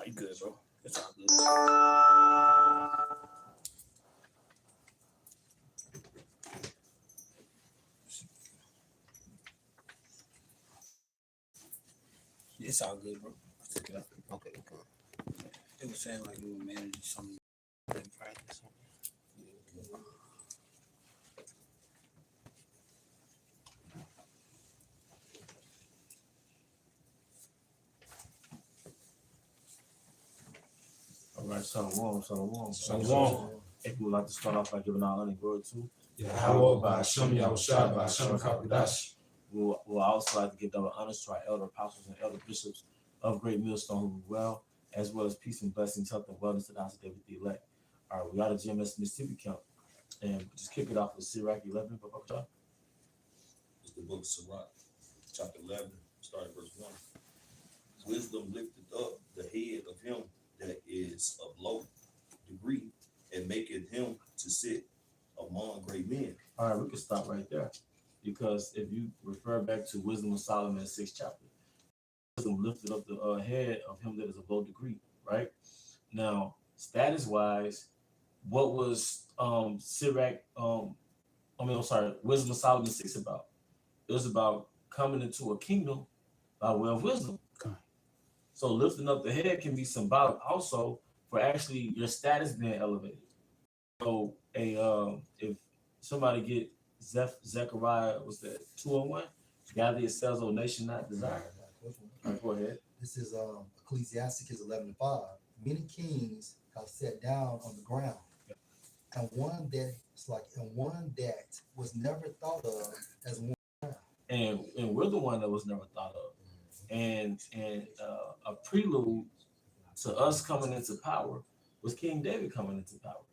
you good, bro. It's all good. It's all good, bro. I took it up. Okay, cool. It was saying like you were managing something in practice. All right, Shalom. Shalom. If you would like to start off by giving our honor and glory to, Yahweh by Hashem Yahushua by Hashem Kakadash. we'll also like to give double honors to our elder apostles and elder bishops of Great Millstone who well, as well as peace and blessings, health and wellness to the house of David the elect. All right, we got a GMS Mississippi count, and just kick it off with Sirach 11. It's the book of Sirach, chapter 11, starting verse 1. Wisdom lifted up the head of him that is of low degree, and maketh him to sit among great men. All right, we can stop right there, because if you refer back to Wisdom of Solomon, 6th chapter, wisdom lifted up the head of him that is of low degree, right? Now, status-wise, what was Wisdom of Solomon 6 about? It was about coming into a kingdom by way of wisdom. Okay. So lifting up the head can be symbolic also for actually your status being elevated. So if somebody get Zechariah, was that 2:1? Gather yourselves, O nation not desired. All right, go ahead. This is Ecclesiasticus 11:5. Many kings have sat down on the ground, and one that was never thought of as one. And we're the one that was never thought of. And a prelude to us coming into power was King David coming into power.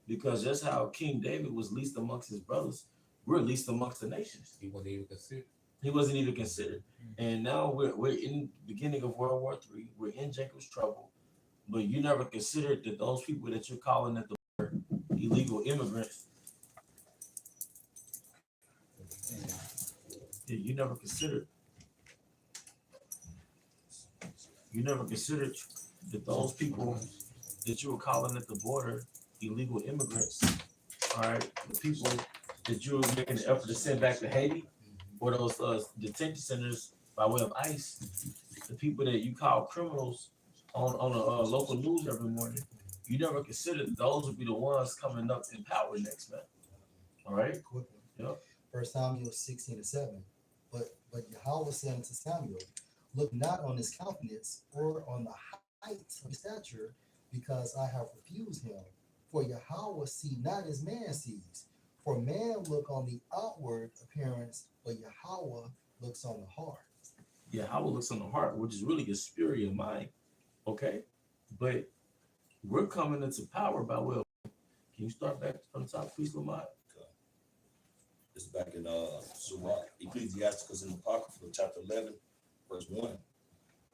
Because just how King David was least amongst his brothers, we're least amongst the nations. He wasn't even considered. He wasn't even considered. And now we're in the beginning of World War III. We're in Jacob's trouble. But you never considered that those people that you're calling at the border illegal immigrants, you never considered that those people that you were calling at the border illegal immigrants, all right, the people that you were making an effort to send back to Haiti, or those detention centers by way of ICE, the people that you call criminals on a local news every morning, you never considered those would be the ones coming up in power next, man. All right? Quickly. Yep. 1 Samuel 16:7. But Yahweh said unto Samuel, look not on his countenance or on the height of his stature, because I have refused him. For Yahweh see not as man sees. For man look on the outward appearance, but Yahweh looks on the heart. Yahweh looks on the heart, which is really your spirit, your mind. Okay? But we're coming into power by way of. Can you start back from the top, please, Lamont? It's back in Sirach, Ecclesiasticus in the Apocrypha, chapter 11, verse 1.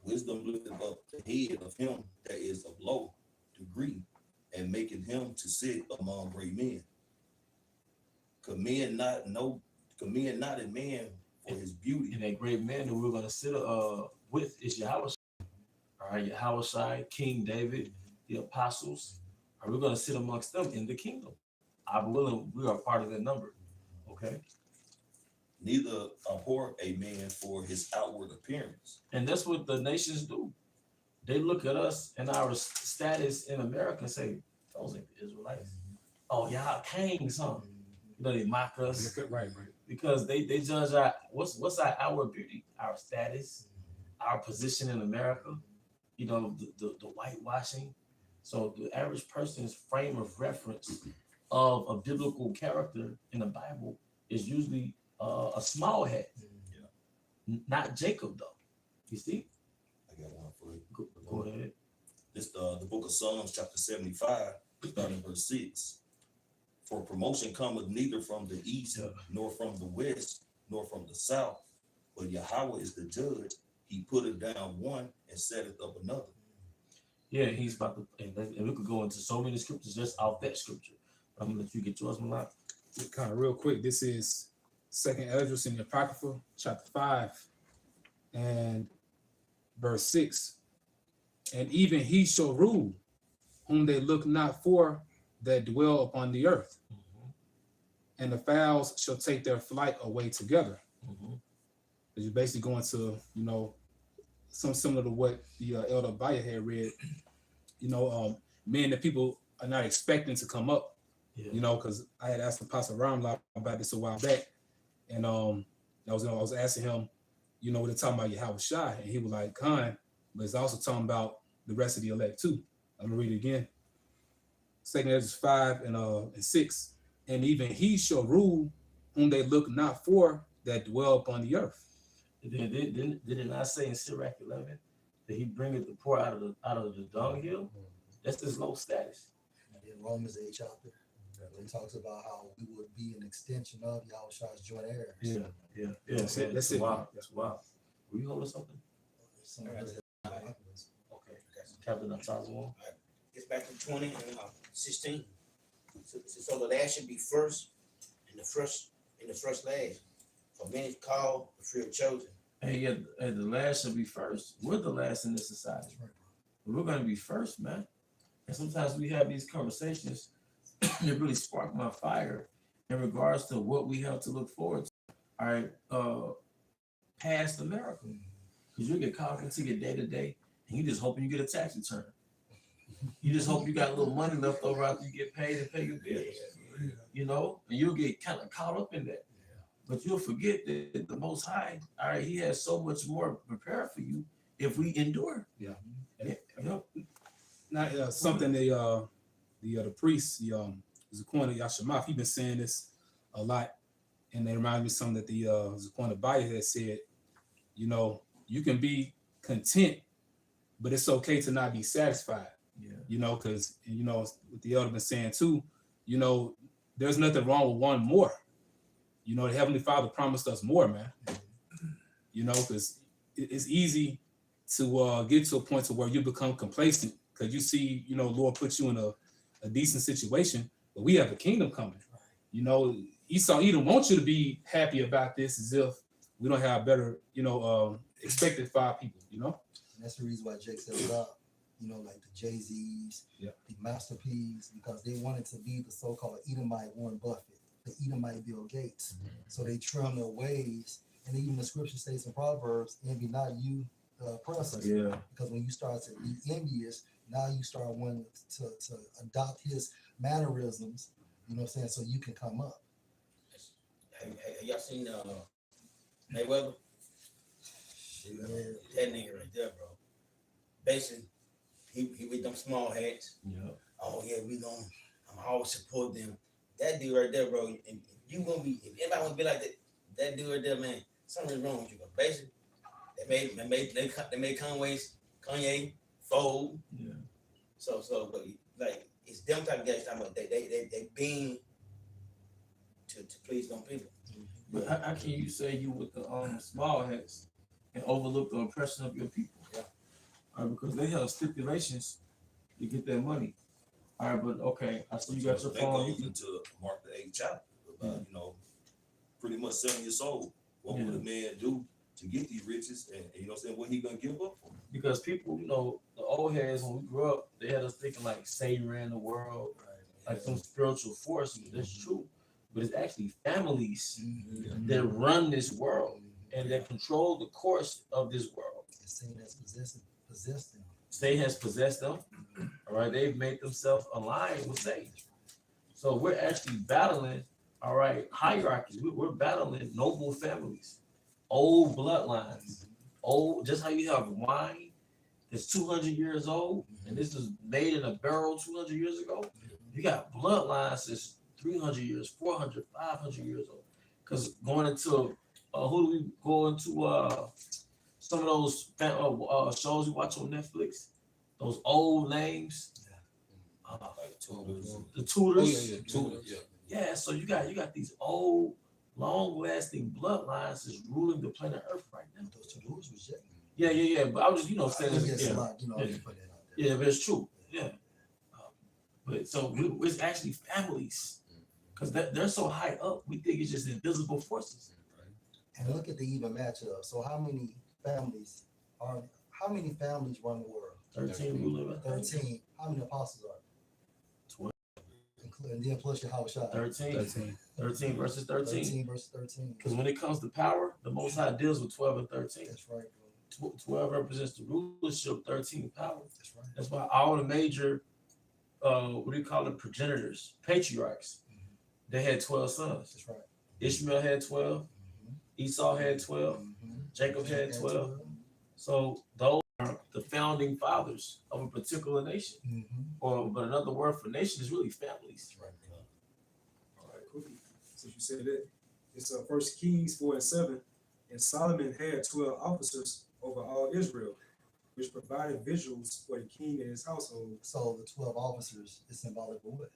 Wisdom lifted up the head of him that is of low degree, and making him to sit among great men. Commend not a man for his beauty. And that great man that we're going to sit with is Yahweh. All right, Yahweh, King David, the apostles. Are we going to sit amongst them in the kingdom? I'm willing, we are part of that number. Okay. Neither abhor a man for his outward appearance. And that's what the nations do. They look at us and our status in America and say, those ain't the Israelites. Oh, y'all kings, huh? You know, they mock us. Right. Because they judge our what's our outward beauty, our status, our position in America, you know, the whitewashing. So the average person's frame of reference of a biblical character in the Bible is usually a small head. Not Jacob, though. You see? I got one for you. Go ahead. This the book of Psalms, chapter 75, starting verse 6. For promotion cometh neither from the east, nor from the west, nor from the south, but Yahweh is the judge. He putteth down one and setteth up another. Yeah, he's about to, and we could go into so many scriptures just off that scripture. I'm gonna let you get yours, Malak. Kind of real quick. This is 2nd Esdras in the Apocrypha, chapter 5, and verse 6. and even he shall rule, whom they look not for that dwell upon the earth. And the fowls shall take their flight away together. You're basically going to, some similar to what the Elder Bayer had read, men that people are not expecting to come up, because I had asked Apostle Ramla about this a while back, and I was asking him, what they're talking about Yahweh Shai, and he was like, Khan, but it's also talking about the rest of the elect too. I'm gonna read it again. 2 Ezra 5 and 6. And even he shall rule whom they look not for that dwell upon the earth. Did it not say in Sirach 11 that he bringeth the poor out of the dunghill? That's his low status. And in Romans 8 chapter, it talks about how we would be an extension of Yahweh Shai's joint heirs. Yeah. That's it. That's wild. That's wild. Were you holding something? Okay. Captain Atazuo. It's back to 2016. So the last should be first, and the first last. For many called, the few are chosen. And the last should be first. We're the last in this society. We're going to be first, man. And sometimes we have these conversations that really spark my fire in regards to what we have to look forward to. All right, past America. Because you get caught into your day to day, and you just hoping you get a tax return. You just hope you got a little money left over after you get paid and pay your bills. And you'll get kind of caught up in that. But you'll forget that the Most High, all right, he has so much more prepared for you if we endure. Yeah. Now, something the priest, Zaquan Yashamath, he been saying this a lot, and they remind me of something that the Zaquan Bayer had said. You can be content, but it's okay to not be satisfied. Because what the elder been saying too, there's nothing wrong with one more. The Heavenly Father promised us more, man. Because it's easy to get to a point to where you become complacent because you see, Lord put you in a decent situation, but we have a kingdom coming. Esau Edom wants you to be happy about this as if we don't have better, expected 5 people, And that's the reason why Jake set it up, like the Jay-Z's, the Master P's, because they wanted to be the so-called Edomite Warren Buffett, the Edomite Bill Gates. So they trim their ways, and even the scripture states in Proverbs, envy not you, oppressors. Yeah. Because when you start to be envious, now you start wanting to adopt his mannerisms, so you can come up. Have y'all seen Mayweather? Yeah. That nigga right there, bro. Basically, he with them small hats. Yeah. Oh yeah, I'm always support them. That dude right there, bro. And you gonna be, if anybody wanna be like that dude right there, man, something's wrong with you. But basically, they made Kanye fold. Yeah. So but like it's them type of guys talking about they being to please them people. But how can you say you with the small hats and overlook the oppression of your people? Yeah. All right, because they have stipulations to get their money. All right, but okay, I see you got your That phone. goes into Mark the 8th chapter about, pretty much selling your soul. What would a man do to get these riches, and what he gonna give up for? Because people, the old heads when we grew up, they had us thinking like Satan ran the world, like some spiritual force. That's true, but it's actually families that run this world and that control the course of this world. Satan has possessed them. Satan has possessed them. All right, they've made themselves aligned with Satan. So we're actually battling, all right, hierarchies. We're battling noble families, old bloodlines, just how you have wine that's 200 years old, and this is made in a barrel 200 years ago. You got bloodlines that's 300 years, 400, 500 years old. Because going into, who do we go into, some of those shows we watch on Netflix, those old names, Like Tudors. the Tudors. Tudors. Yeah, so you got these old, long-lasting bloodlines that's ruling the planet Earth right now. Those two rules was Jake. Yeah. But I was just, saying this Yes, again. put that out there. Yeah, but it's true. Yeah. But so it's actually families, because they're so high up, we think it's just invisible forces. And look at the even matchup. So how many families run the world? 13 ruling. 13. How many apostles are 12. there? And then plus your house shot. 13. 13 verses 13. 13 versus 13. Because when it comes to power, the Most High deals with 12 and 13. That's right, bro. 12 represents the rulership, 13 power. That's right. That's why all the major, what do you call it, progenitors, patriarchs, they had 12 sons. That's right. Ishmael had 12, Esau had 12, Mm-hmm. Jacob had 12. So those are the founding fathers of a particular nation. Mm-hmm. But another word for nation is really families. That's right. All right, cool. Since you said that, it's 1 Kings 4:7, and Solomon had 12 officers over all Israel, which provided visuals for the king and his household. So the 12 officers is symbolic of what?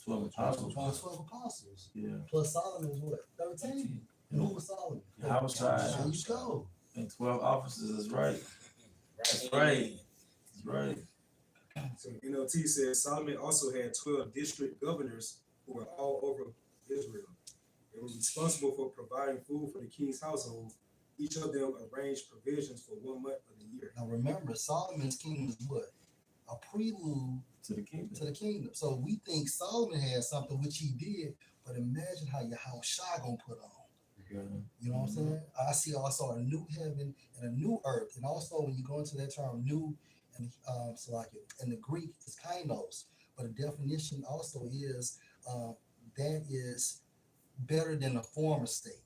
12 apostles. 12 apostles. Yeah. Plus Solomon was what? 13. And who was Solomon? Yahushua. There you go. And 12 officers is right. That's Right. right. That's right. So NLT says Solomon also had 12 district governors who were all over Israel. They were responsible for providing food for the king's household. Each of them arranged provisions for 1 month of the year. Now remember, Solomon's kingdom is what? A prelude To the kingdom. to the kingdom. So we think Solomon had something, which he did, but imagine how Yahushua gonna put on. Yeah. You know what I'm saying? I see also a new heaven and a new earth. And also when you go into that term new and in the Greek it's kainos, but the definition also is that is better than the former state.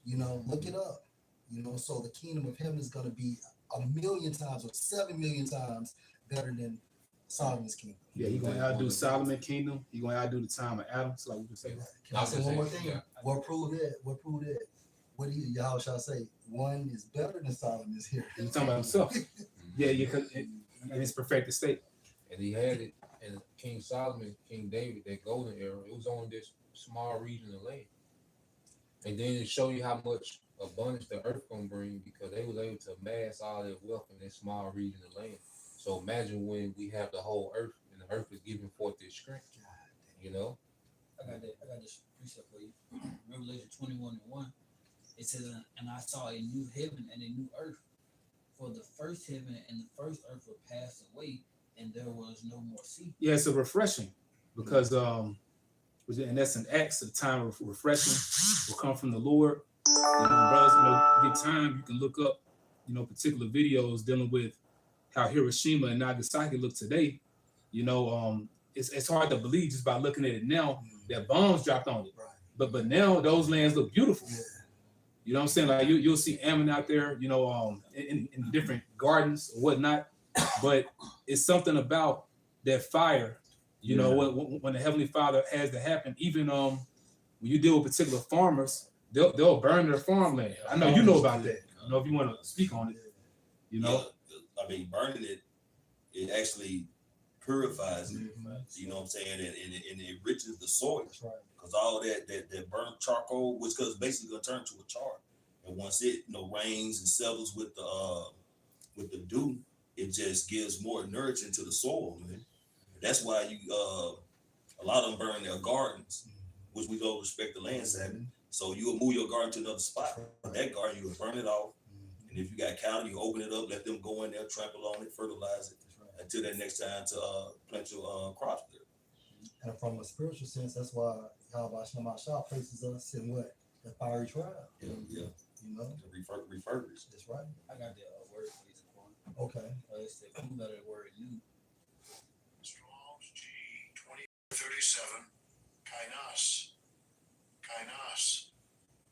You know, look it up. You know, so the kingdom of heaven is gonna be 1,000,000 times or 7,000,000 times better than Solomon's kingdom. Yeah, he gonna outdo Solomon Kingdom. He gonna outdo the time of Adam. So like we can say, Can I say one more thing? What proved that? What proved that? What did Yahushua say? One is better than Solomon's here. he's talking about himself. Yeah, in his perfected state. And he had it in King Solomon, King David, that golden era. It was on this small region of land. And then it show you how much abundance the earth gonna bring because they was able to amass all that wealth in that small region of land. So imagine when we have the whole earth and the earth is giving forth this strength. You know? I got this precept for you. Revelation 21:1. It says, and I saw a new heaven and a new earth. For the first heaven and the first earth were passed away, and there was no more sea. Yeah, it's a refreshing because and that's an Acts, a time of refreshing will come from the Lord. You know, brothers, get time, you can look up, particular videos dealing with how Hiroshima and Nagasaki look today. You know, it's hard to believe just by looking at it now that bombs dropped on it. Right. But now those lands look beautiful. Yeah. You know what I'm saying? Like you'll see Ammon out there, in different gardens or whatnot. But it's something about that fire, when the Heavenly Father has to happen. Even when you deal with particular farmers, they'll burn their farmland. I know you know about that. I don't know if you want to speak on it. Yeah, I mean, burning it actually purifies it. You know what I'm saying? And it enriches the soil. That's right. Because all that burnt charcoal, which is basically gonna turn to a char. And once it rains and settles with the dew, it just gives more nourishment to the soil, man. That's why a lot of them burn their gardens, which we don't respect the land Sabbath. So you'll move your garden to another spot. That garden, you will burn it off. And if you got cattle, you open it up, let them go in there, trample on it, fertilize it until that next time to plant your crops there. And from a spiritual sense, that's why Yahweh Shah places us in what? The fiery trial. Yeah. You know? Refurbished. That's right. I got the word for you, Zaquan. Okay. It's the two-letter word new. Strong's G 2037. Kainos.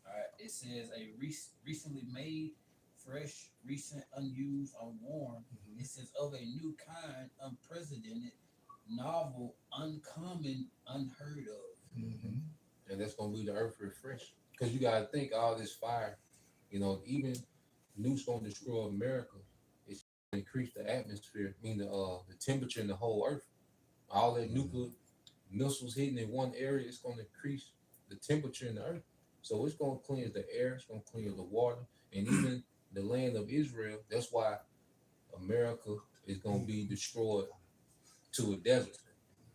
All right. It says a recently made, fresh, recent, unused, unworn. It says of a new kind, unprecedented, novel, uncommon, unheard of. Mm-hmm. And that's gonna be the earth refreshed. Because you gotta think all this fire, even nukes gonna destroy America. It's gonna increase the atmosphere, meaning the temperature in the whole earth. All that nuclear missiles hitting in one area, it's gonna increase the temperature in the earth. So it's gonna cleanse the air, it's gonna cleanse the water, and even the land of Israel. That's why America is gonna be destroyed to a desert.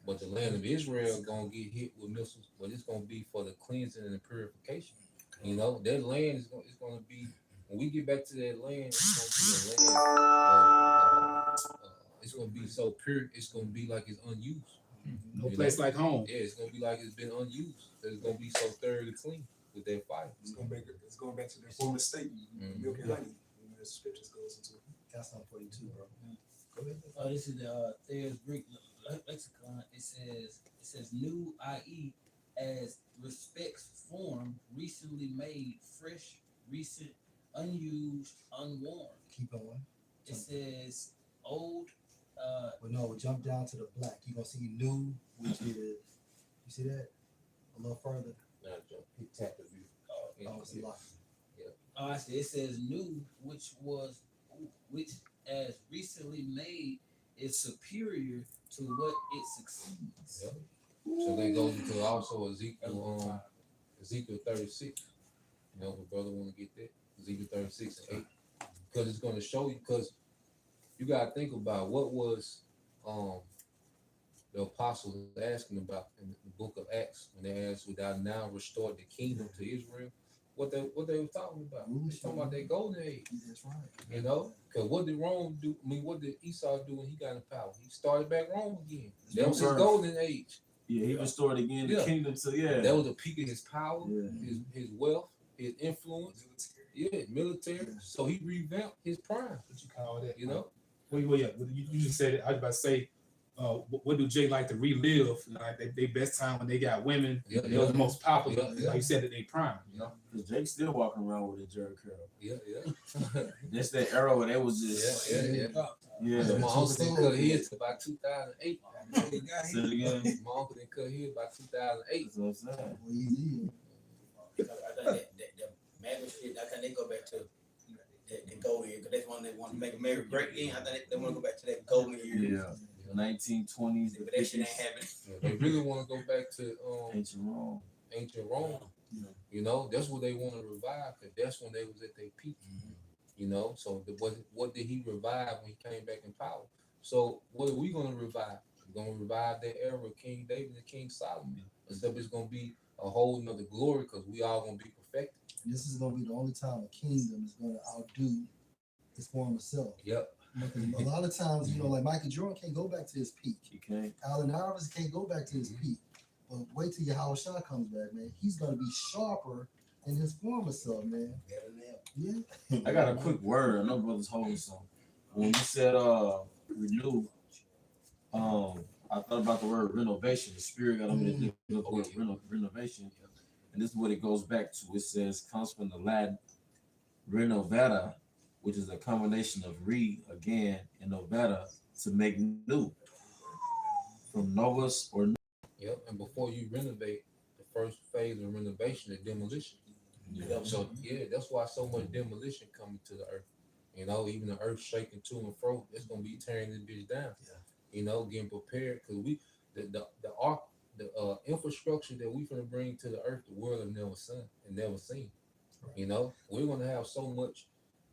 But the land of Israel gonna get hit with missiles, but it's gonna be for the cleansing and the purification. That land is gonna be, when we get back to that land, it's gonna be a land of it's gonna be so pure. It's gonna be like it's unused. No You place know? like home. Yeah, it's gonna be like it's been unused. It's gonna be so thoroughly clean with that fire. It's going back to their former state, milk and honey. You know, the scriptures goes into. Got something for you too, bro. Go ahead. This is the Thayer's Greek lexicon. It says new, i.e., as respects form, recently made, fresh, recent, unused, unworn. Keep going. It says old. But no, jump down to the black. You're gonna see new, which is, you see that? A little further. He tapped the view. Oh, see lock. Oh, I see. It says new, which as recently made is superior to what it succeeds. Yep. So they go into also Ezekiel 36. You know, if a brother want to get that, Ezekiel 36 and 8, because it's going to show you. Because you got to think about what was the apostles asking about in the book of Acts when they asked, "Would thou now restore the kingdom to Israel?" What they were talking about? They talking about their golden age. That's right. You know, because what did Rome do? I mean, what did Esau do when he got in power? He started back Rome again. That was his golden age. Yeah, he restored again the kingdom to That was the peak of his power, Yeah. his wealth, his influence. Military. So he revamped his prime. What you call that? You know. Well, yeah. You just said it. I was about to say. What do Jay like to relive? Like they best time when they got women. Yeah, They were the most popular. Yeah. Like you said, at their prime. You know. Because Jake's still walking around with a jerry curl. Yeah. That's that era where they was just yeah. So my uncle didn't cut his about 2008. Say it again. My uncle didn't cut his about 2008. That's what I'm saying. Well, easy. I think that MAGA shit, I think they go back to the golden year, because that's one they want to make America great again. I think they want to go back to that golden year. Yeah. 1920s, But that shit ain't happening. They really want to go back to ancient Rome. ancient Rome. Yeah. You know, that's what they want to revive, because that's when they was at their peak. You know, so what did he revive when he came back in power? So what are we going to revive? We're going to revive that era of King David and King Solomon. Except it's going to be a whole nother glory, because we all going to be perfected. This is gonna be the only time a kingdom is gonna outdo its former self. Yep. A lot of times, you know, like Michael Jordan can't go back to his peak. He can't. Allen Iverson can't go back to his peak. But wait till Yahweh Shah comes back, man. He's gonna be sharper than his former self, man. Yeah. I got a quick word. I know brothers holding some. When you said renew, I thought about the word renovation. The spirit got me to look with renovation. And this is what it goes back to. It says comes from the Latin renovata, which is a combination of again and novata, to make new. From novus or new. Yep. And before you renovate, the first phase of renovation is demolition. Yeah. So that's why so much demolition coming to the earth. You know, even the earth shaking to and fro, it's gonna be tearing this bitch down. Yeah. You know, getting prepared, because the infrastructure that we finna bring to the earth, the world have never seen. You know, we're gonna have so much.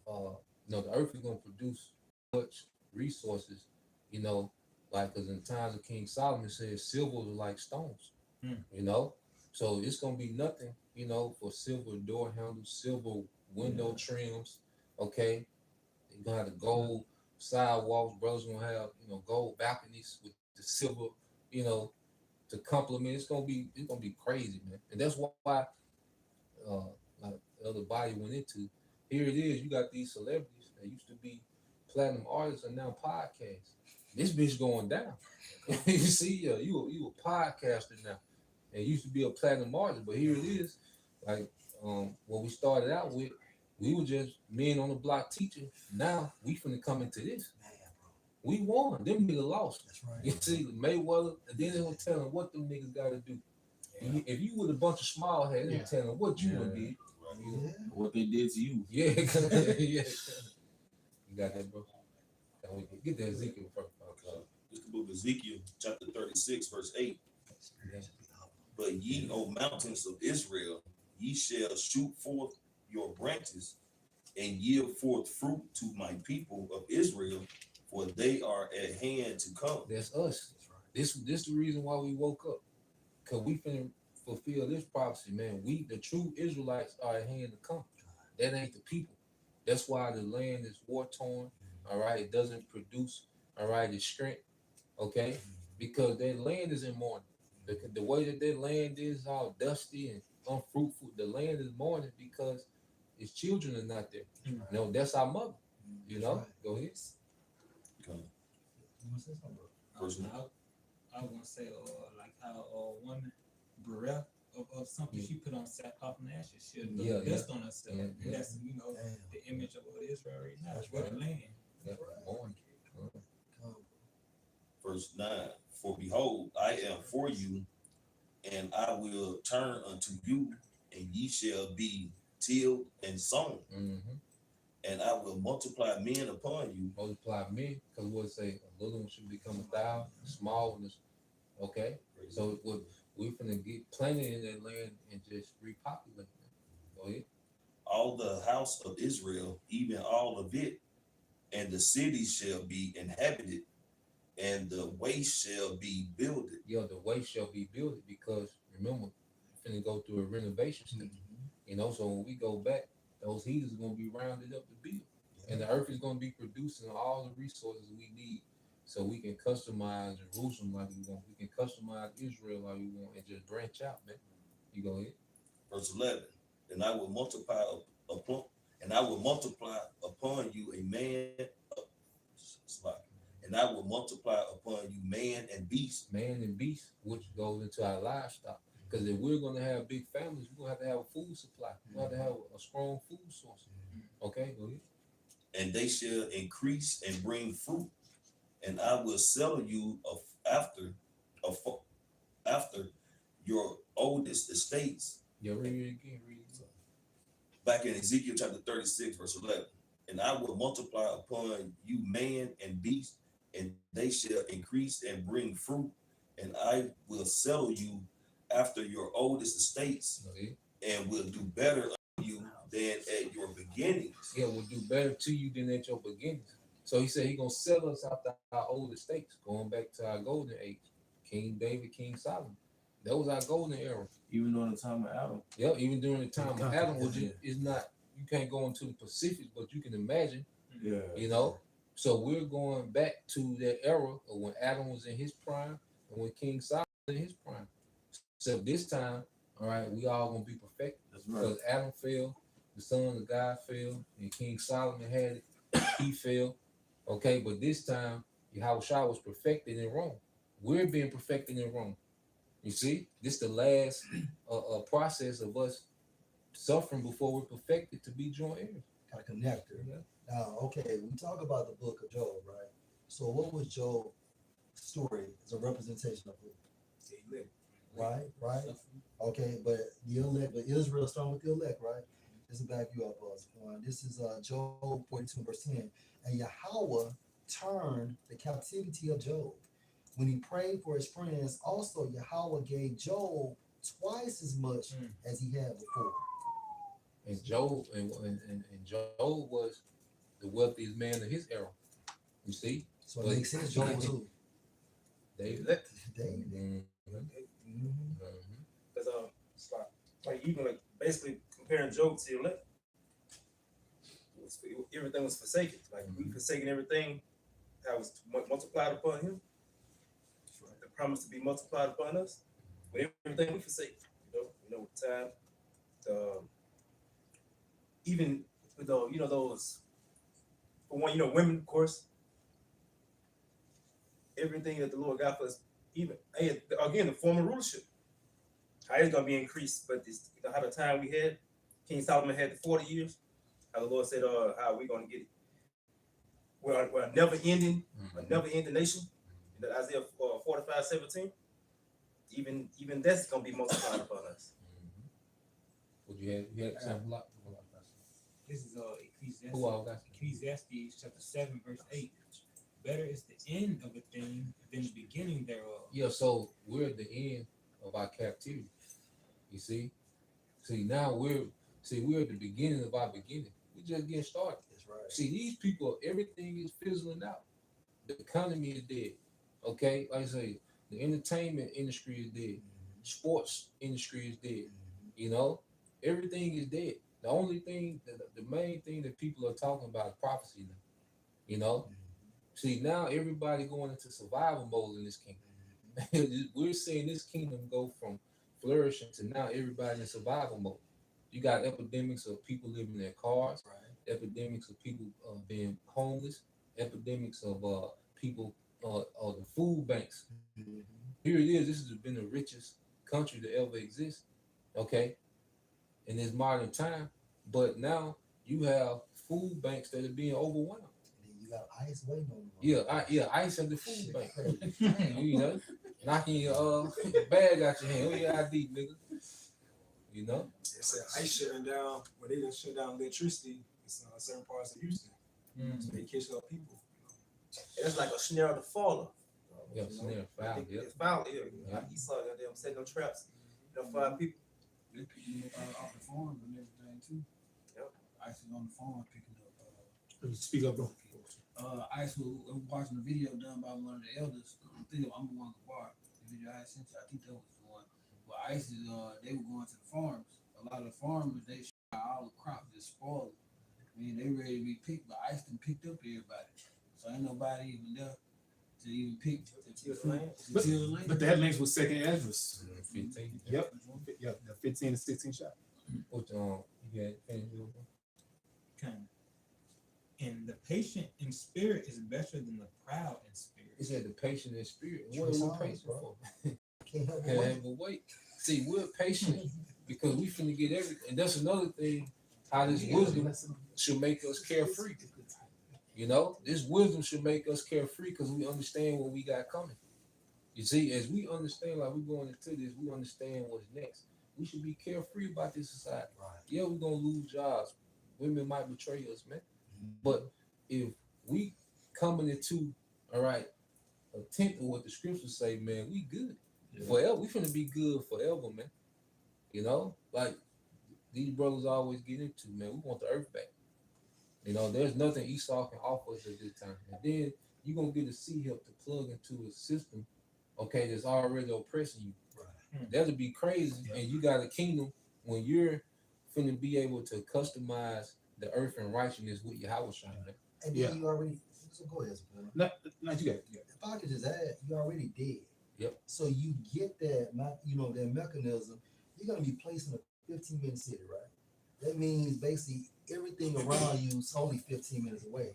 The earth is gonna produce much resources. You know, like, because in times of King Solomon says silver was like stones. You know, so it's gonna be nothing. You know, for silver door handles, silver window trims. Okay, you're gonna have the gold sidewalks. Brothers gonna have gold balconies with the silver. To complement. It's gonna be crazy, man. And that's why like the other body went into. Here it is. You got these celebrities that used to be platinum artists and now podcasts. This bitch going down. You see, you a podcaster now. And used to be a platinum artist, but here it is. Like what we started out with, we were just men on the block teaching. Now we finna come into this. We won. Them niggas lost. That's right. You see, Mayweather, and then they gonna tell them what them niggas gotta do. Yeah. If you with a bunch of small heads, they tell them what you done did. Yeah. What they did to you. Yeah. Yeah. You got that, bro? Get that Ezekiel first. It's the book of Ezekiel, chapter 36, verse 8. Yeah. But ye, O mountains of Israel, ye shall shoot forth your branches and yield forth fruit to my people of Israel, for they are at hand to come. That's us. This the reason why we woke up. Because we finna fulfill this prophecy, man. We, the true Israelites, are at hand to come. That ain't the people. That's why the land is war torn. All right. It doesn't produce. all right, its strength, okay, because that land is in mourning. The way that land is all dusty and unfruitful, the land is mourning because its children are not there. You know, that's our mother. You know, Right. go ahead. You wanna say something, bro? I was gonna say, like how a woman bereft of something she put on sackcloth and ashes, she'll Yeah, dust on herself. yeah, yeah. That's Damn. the image of what Israel right now. That's We're right. the land. Yeah, mourning. Come. Verse 9, for behold, I am for you, and I will turn unto you, and ye shall be tilled and sown, Mm-hmm. and I will multiply men upon you. Multiply men, because what say a little one should become 1,000, a small one is okay. So what we're gonna get planted in that land and just repopulate it. Go ahead. All the house of Israel, even all of it, and the cities shall be inhabited, and the waste shall be builded. Yeah, the way shall be built because remember, we're finna go through a renovation stage. You know, so when we go back, those heaters are gonna be rounded up to build. And the earth is gonna be producing all the resources we need so we can customize Jerusalem like we want. We can customize Israel like we want and just branch out, man. You go ahead. Verse 11, and I will multiply upon, and I will multiply upon you a man, and I will multiply upon you man and beast. Man and beast, which goes into our livestock. Because if we're gonna have big families, we're gonna have a food supply. We're gonna have to have a strong food source. Okay, go ahead. And they shall increase and bring fruit, and I will settle you after of after your oldest estates. Yeah, read it again, read it again. Back in Ezekiel chapter 36, verse 11. And I will multiply upon you man and beast, and they shall increase and bring fruit, and I will settle you after your oldest estates, Okay. and will do better unto you than at your beginnings. Yeah, will do better to you than at your beginnings. So he said he gonna sell us after our old estates, going back to our golden age. King David, King Solomon. That was our golden era. Even during the time of Adam. Yep, even during the time of Adam, which is not, you can't go into the Pacific, but you can imagine, Yeah. you know. So we're going back to that era of when Adam was in his prime and when King Solomon was in his prime. So this time, all right, we all gonna be perfected. That's right. Because Adam fell, the son of God fell, and King Solomon had it, he fell. Okay, but this time, Yahushua was perfected in Rome. We're being perfected in Rome. You see, this the last process of us suffering before we're perfected to be joint heirs. Got a connector. Now, okay, we talk about the book of Job, right? So what was Job's story as a representation of who? Right? Okay, but the elect, but Israel strong with the elect, right? Just to back you up, this is Job 42, verse 10. And Yahweh turned the captivity of Job. When he prayed for his friends, also Yahweh gave Job twice as much as he had before. And Job and Job was the wealthiest man of his era. You see? So it makes sense, Job too. David. David. Mm-hmm. Because it's like even like basically comparing Job to the elect. Everything was forsaken. Like we forsaken everything that was multiplied upon him. The promise to be multiplied upon us. With everything we forsake, with time. Even with those for one, women, of course. Everything that the Lord got for us, even again the former rulership. How it's gonna be increased, but this, how the time we had, King Solomon had the 40 years. How the Lord said, how we gonna get it? We're a never-ending nation. Isaiah 45:17. Even that's gonna be multiplied upon us. Would you have example? This is Who all got Ecclesiastes chapter 7, verse 8. Better is the end of a thing than the beginning thereof. Yeah, so we're at the end of our captivity. You see? Now we're at the beginning of our beginning. We just getting started. That's right. See, these people, everything is fizzling out. The economy is dead. Okay, like I say, the entertainment industry is dead. Sports industry is dead. You know, everything is dead. The only thing, the main thing that people are talking about is prophecy now. You know, See, now everybody going into survival mode in this kingdom. We're seeing this kingdom go from flourishing to now everybody in survival mode. You got epidemics of people living in their cars, epidemics of people being homeless, epidemics of people of the food banks. Here it is. This has been the richest country to ever exist. Okay, in this modern time, but now you have food banks that are being overwhelmed. And then you got ICE waiting on them. Yeah, ICE at the food Shit bank. crazy. You know, knocking your bag out your hand. Oh, your ID, nigga. You know? They said ice shutting down when they just shut down electricity in certain parts of Houston. So they catch up people. It's like a snare of the faller. Yeah, snare, foul, yeah. It's foul. Yeah. Yeah. He saw that them setting them traps. You know, 5 people. They picking up off the farm and everything too. Yep. Ice is on the farm picking up. Speak up, bro. Ice was watching a video done by one of the elders. I think I'm the one who bar the video I sent you. I think that was the one. But Ice is they were going to the farms. A lot of the farmers they shot all the crops, just spoiled. I mean they ready to be picked, but Ice done picked up everybody. So ain't nobody even there to even pick to till the land. But that links with second Ezra's. 15. Yep. Yeah, the 15 to 16 shot. What you got? Kind. And the patient in spirit is better than the proud in spirit. He said the patient in spirit. True What are we songs, patient bro. for? Can't help but Can't wait. have a wait. See, we're patient because we finna get everything. And that's another thing, how this wisdom should make us carefree. You know, this wisdom should make us carefree because we understand what we got coming. You see, as we understand, like we're going into this, we understand what's next. We should be carefree about this society. Right. Yeah, we're gonna lose jobs. Women might betray us, man. But if we coming into, all right, a tenth of what the scriptures say, man, we good. Forever. We finna be good forever, man. You know, like these brothers always get into, man. We want the earth back. You know, there's nothing Esau can offer us at this time. And then you're gonna get a sea help to plug into a system, okay, that's already oppressing you. Right. That'll be crazy. And you got a kingdom when you're finna be able to customize the earth and righteousness with your house, man. And then Yeah. you already, so go ahead, Sabrina. No, you got it. If I could just add, you're already dead. Yep. So you get that, that mechanism. You're gonna be placed in a 15-minute city, right? That means basically everything around you is only 15 minutes away.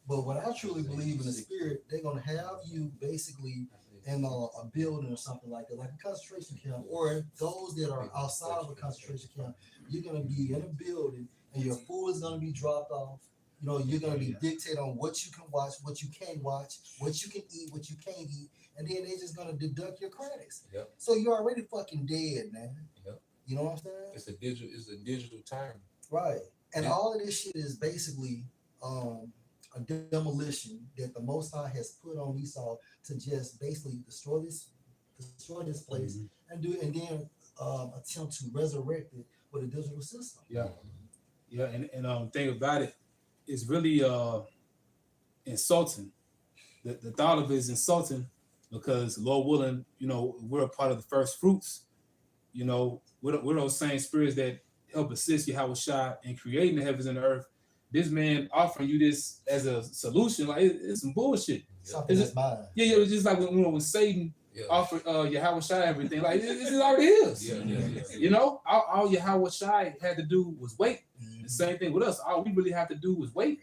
But what I truly believe in the spirit, they're gonna have you basically in a building or something like that, like a concentration camp, or those that are outside of a concentration camp. You're gonna be in a building, and your food is gonna be dropped off. You know, you're gonna be dictated on what you can watch, what you can't watch, what you can eat, what you can't eat, and then they're just gonna deduct your credits. Yep. So you're already fucking dead, man. Yep. You know what I'm saying? It's a digital time. Right. And Yeah. all of this shit is basically a demolition that the Most High has put on Esau to just basically destroy this place and then attempt to resurrect it with a digital system. Yeah. Yeah, and thing about it is really insulting. The thought of it is insulting because Lord willing, we're a part of the first fruits. We're those same spirits that help assist Yahweh Shai in creating the heavens and the earth. This man offering you this as a solution, like it's some bullshit. Something that's mine. Yeah, it's just like when Satan offered Yahweh Shai everything, like this is already his. Yeah. All Yahweh Shai had to do was wait. The same thing with us. All we really have to do was wait.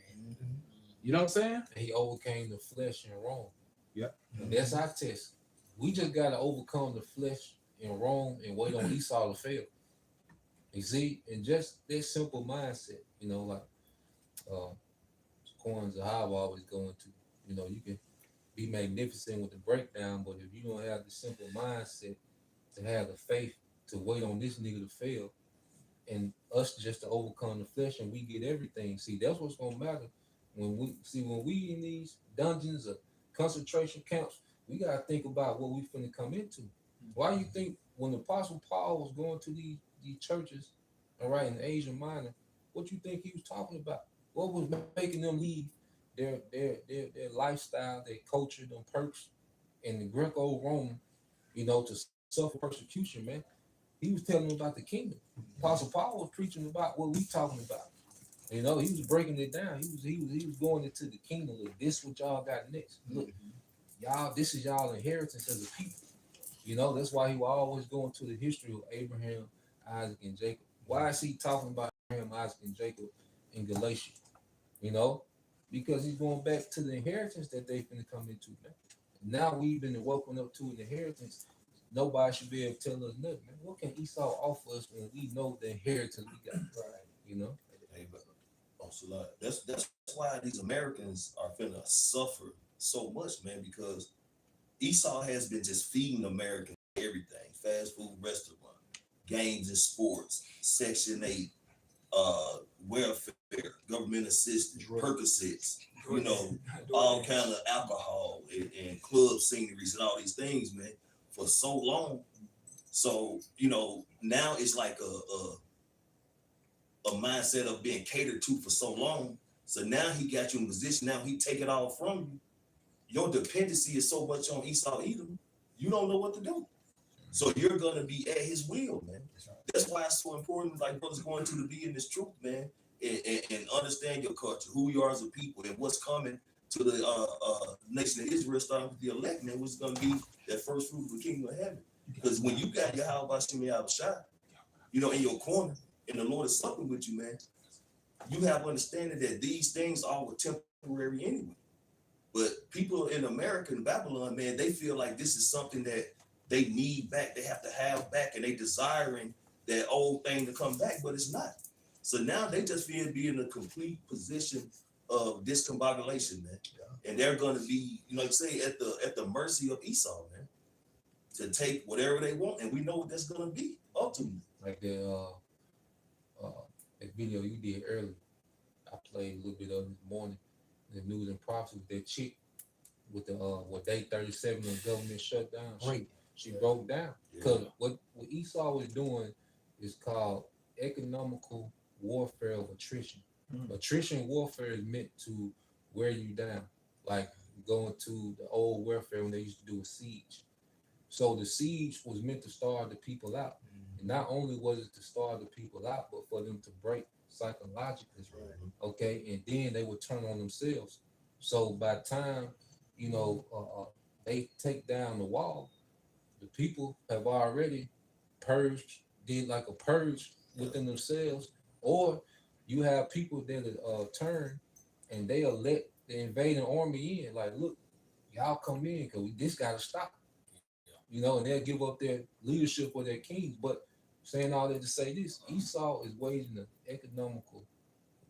You know what I'm saying? And he overcame the flesh in Rome. Yep. And that's our test. We just gotta overcome the flesh in Rome and wait on Esau to fail. You see, and just that simple mindset, like Coins Zahab always go into, you can be magnificent with the breakdown, but if you don't have the simple mindset to have the faith to wait on this nigga to fail and us just to overcome the flesh and we get everything. See, that's what's gonna matter. When we in these dungeons or concentration camps, we gotta think about what we finna come into. Why you think when the Apostle Paul was going to these churches, all right, in Asia Minor, what you think he was talking about? What was making them leave their lifestyle, their culture, them perks, and the Greco-Roman, to suffer persecution, man? He was telling them about the kingdom. Apostle Paul was preaching about what we talking about. You know, he was breaking it down. He was going into the kingdom. Look, this what y'all got next. Look, y'all, this is y'all inheritance as a people. You know, that's why he will always go into the history of Abraham, Isaac, and Jacob. Why is he talking about Abraham, Isaac, and Jacob in Galatia? You know, because he's going back to the inheritance that they finna come into now. Now we've been woken up to an inheritance. Nobody should be able to tell us nothing. Man. What can Esau offer us when we know the inheritance we got? Right. You know? Hey, but also, like, that's why these Americans are finna suffer so much, man, because Esau has been just feeding Americans everything: fast food restaurant, games and sports, Section 8, welfare, government assistance, Percocets, you know, all kind of alcohol and club sceneries and all these things, man, for so long. So, you know, now it's like a mindset of being catered to for so long. So now he got you in position. Now he take it all from you. Your dependency is so much on Esau Edom, you don't know what to do. So you're gonna be at his will, man. That's why it's so important, like brothers going to be in this truth, man, and understand your culture, who you are as a people, and what's coming to the nation of Israel, starting with the elect, man, what's gonna be that first fruit of the kingdom of heaven. Because when you got your Yahweh Shem Yahushua, you know, in your corner, and the Lord is supping with you, man, you have understanding that these things are temporary anyway. But people in America and Babylon, man, they feel like this is something that they need back, they have to have back, and they desiring that old thing to come back, but it's not. So now they just feel to be in a complete position of discombobulation, man. And they're gonna be, you know, like say at the mercy of Esau, man, to take whatever they want, and we know what that's gonna be ultimately. Like that video you did earlier, I played a little bit of this morning. The news and prophecy with that chick with the what day 37 of government shutdown. She broke down because what Esau was doing is called economical warfare of attrition. Attrition warfare is meant to wear you down, like going to the old warfare when they used to do a siege. So the siege was meant to starve the people out. And not only was it to starve the people out, but for them to break psychologically. Okay, and then they would turn on themselves. So by the time, you know, they take down the wall, the people have already purged, did like a purge within themselves, or you have people that turn and they'll let the invading army in. Like, look, y'all come in because this got to stop. You know, and they'll give up their leadership or their kings. But saying all that to say this, Esau is waging an economical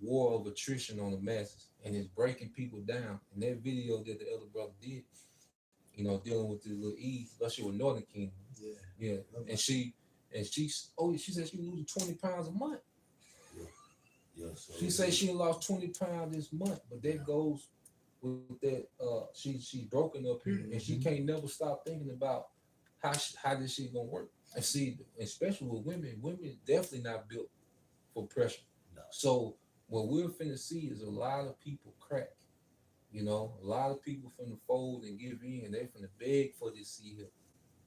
war of attrition on the masses, and it's breaking people down. And that video that the elder brother did, you know, dealing with the little Eve, she was Northern Kingdom. Yeah. And she said she losing 20 pounds a month. So she said she lost 20 pounds this month, but that goes with that she's broken up here, and she can't never stop thinking about how this shit gonna work. And see, especially with women definitely not built for pressure. No. So what we're finna see is a lot of people crack. You know, a lot of people finna fold and give in, and they finna beg for this seed here.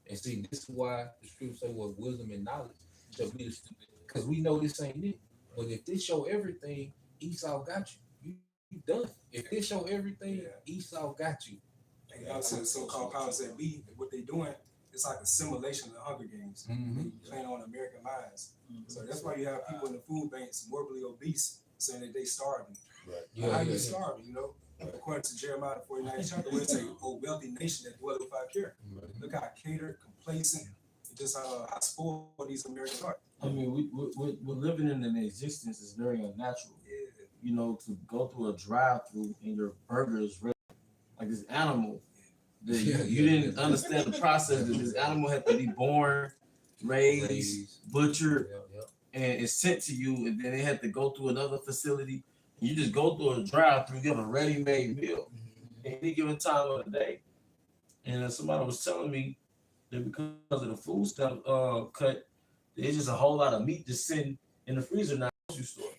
And see, this is why the scripture say what wisdom and knowledge shall be the stupid. Because we know this ain't it. But if this show everything, Esau got you. You done. If this show everything, Esau got you. And also the so-called powers that be, what they doing, it's like a simulation of the Hunger Games. They playing on American minds. So that's why you have people in the food banks morbidly obese saying that they starving. How you starving, you know? According to Jeremiah 49th chapter, where it say, "O wealthy nation that dwell without care." Look how catered, complacent, and just how spoiled these Americans are. I mean, we're living in an existence that's very unnatural. You know, to go through a drive-through and your burger is ready, like this animal. That you didn't understand the process that this animal had to be born, raised, butchered, and it's sent to you, and then they had to go through another facility. And you just go through a drive-through, get a ready-made meal at any given time of the day. And somebody was telling me that because of the food stamp cut, there's just a whole lot of meat just sitting in the freezer now. Grocery store,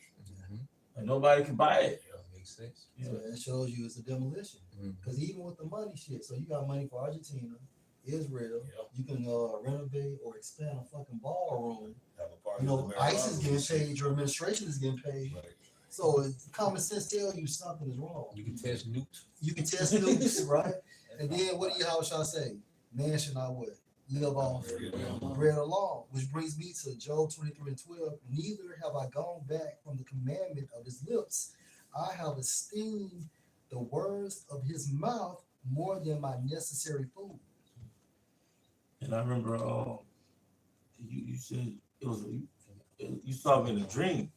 and nobody can buy it. Makes sense. So that shows you it's a demolition. Because even with the money shit, so you got money for Argentina, Israel, you can renovate or expand a fucking ballroom. You know, ICE is getting paid, your administration is getting paid. So common sense tell you something is wrong. You can test nukes. You can test nukes, right? And then what do Yahweh say? Man should not what? Live on bread alone. Which brings me to Job 23:12. Neither have I gone back from the commandment of his lips. I have esteemed the words of his mouth more than my necessary food. And I remember you said it was you saw me in a dream.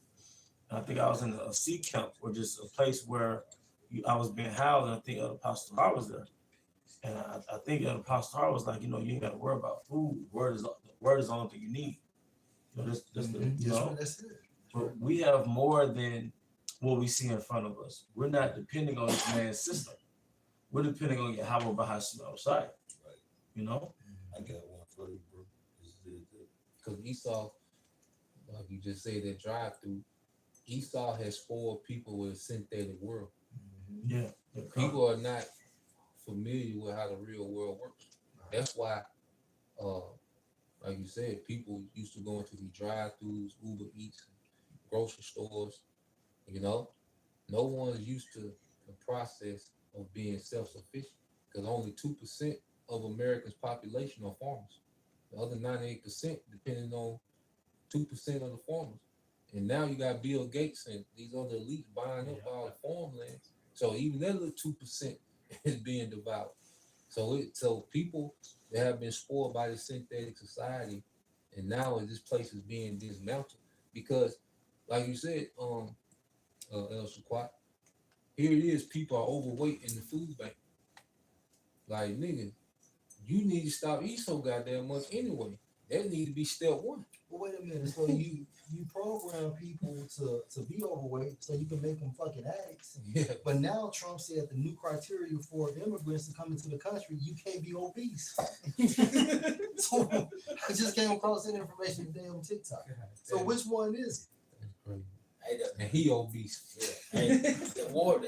And I think I was in a sea camp or just a place where I was being housed, and I think Apostle Har was there. And I think Apostle Har was like, you ain't got to worry about food. Word is the only thing you need. That's the, That's it. but we have more than what we see in front of us. We're not depending on this man's system. We're depending on Yahweh Bahashim outside. Right. I got one for you, bro. Because Esau, like you just said, that drive-through, Esau has spoiled people with a synthetic world. Yeah. People are not familiar with how the real world works. That's why, like you said, people used to go into the drive-throughs, Uber Eats, grocery stores. No one's used to the process of being self-sufficient because only 2% of America's population are farmers. The other 98% depending on 2% of the farmers. And now you got Bill Gates and these other elites buying up all the farmland. So even that little 2% is being devoured. So people that have been spoiled by the synthetic society, and now this place is being dismantled because, like you said, El Shaquat, here it is, people are overweight in the food bank. Like, nigga, you need to stop eating so goddamn much anyway. That need to be step one. But wait a minute. So you program people to be overweight so you can make them fucking addicts. Yeah. But now Trump said the new criteria for immigrants to come into the country, you can't be obese. So I just came across that information today on TikTok. So which one is it? And he obese. Yeah. Hey, that war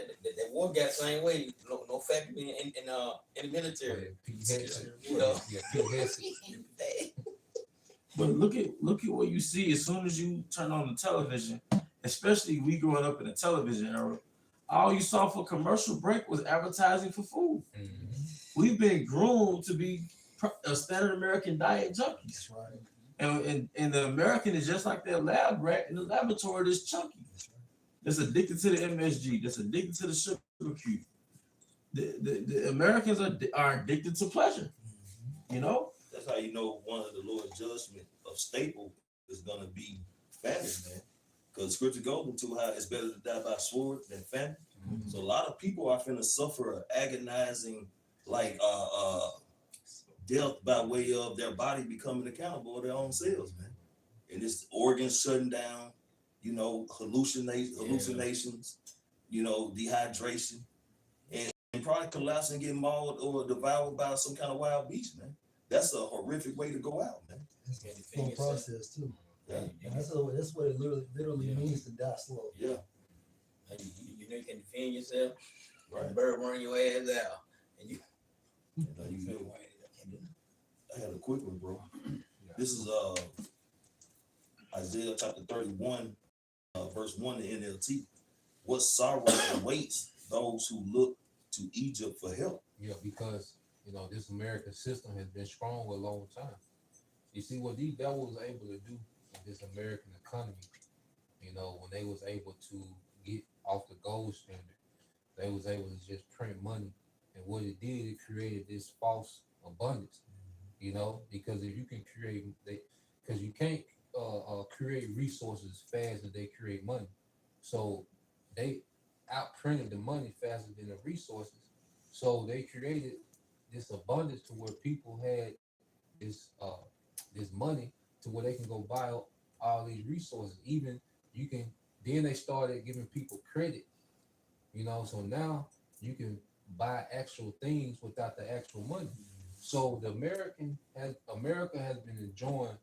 got the same way. No fat people in the military. But look at what you see as soon as you turn on the television, especially we growing up in the television era. All you saw for commercial break was advertising for food. Mm-hmm. We've been groomed to be a standard American diet junkies. That's right. And the American is just like their lab rat in the laboratory that's chunky. That's addicted to the MSG. That's addicted to the sugar cube. The Americans are addicted to pleasure. That's how you know one of the Lord's judgment of staple is gonna be famine, man. Because scripture goes into how it's better to die by sword than famine. Mm-hmm. So a lot of people are finna suffer an agonizing death by way of their body becoming accountable of their own selves, man. And it's organs shutting down, hallucinations, dehydration, and probably collapsing, getting mauled or devoured by some kind of wild beast, man. That's a horrific way to go out, man. It's a full process too. Yeah. And that's what it literally means to die slow. Yeah. You can defend yourself. Right. The bird run your ass out, and you. I had a quick one, bro. This is Isaiah chapter 31, verse 1 in NLT. What sorrow awaits those who look to Egypt for help? Yeah, because this American system has been strong a long time. You see what these devils were able to do with this American economy, when they was able to get off the gold standard, they was able to just print money. And what it did, it created this false abundance, because if you can because you can't create resources fast as they create money. So they outprinted the money faster than the resources. So they created this abundance to where people had this money to where they can go buy all these resources. Even then they started giving people credit, so now you can buy actual things without the actual money. So America has been enjoying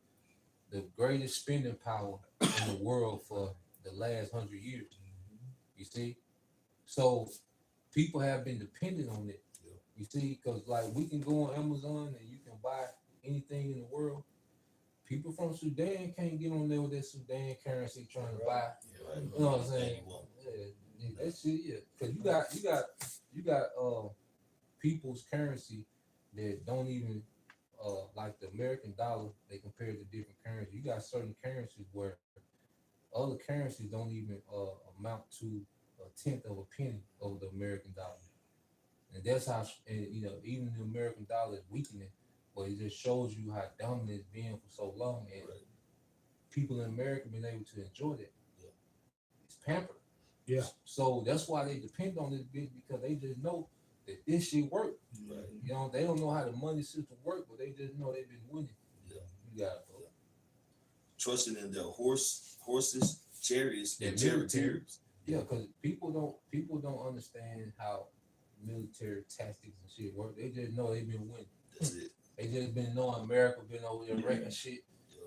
the greatest spending power in the world for the last 100 years. You see? So people have been dependent on it. You see, because like we can go on Amazon and you can buy anything in the world. People from Sudan can't get on there with their Sudan currency trying to buy. You know what I'm saying? Yeah, that shit, yeah. Cause you got people's currency that don't even like the American dollar. They compare to different currencies. You got certain currencies where other currencies don't even amount to a tenth of a penny of the American dollar. And that's how, and, you know, even the American dollar is weakening, but it just shows you how dominant it's been for so long, and people in America been able to enjoy that. It's pampered. Yeah. So that's why they depend on this bitch, because they just know that this shit work. Right. You know, they don't know how the money system work, but they just know they've been winning. Yeah. You got it, bro. Trusting in their horses, chariots, Yeah, and military. charioteers. Yeah, because people don't understand how military tactics and shit work. They just know they've been winning. That's it. They just been knowing America been over there wrecking shit.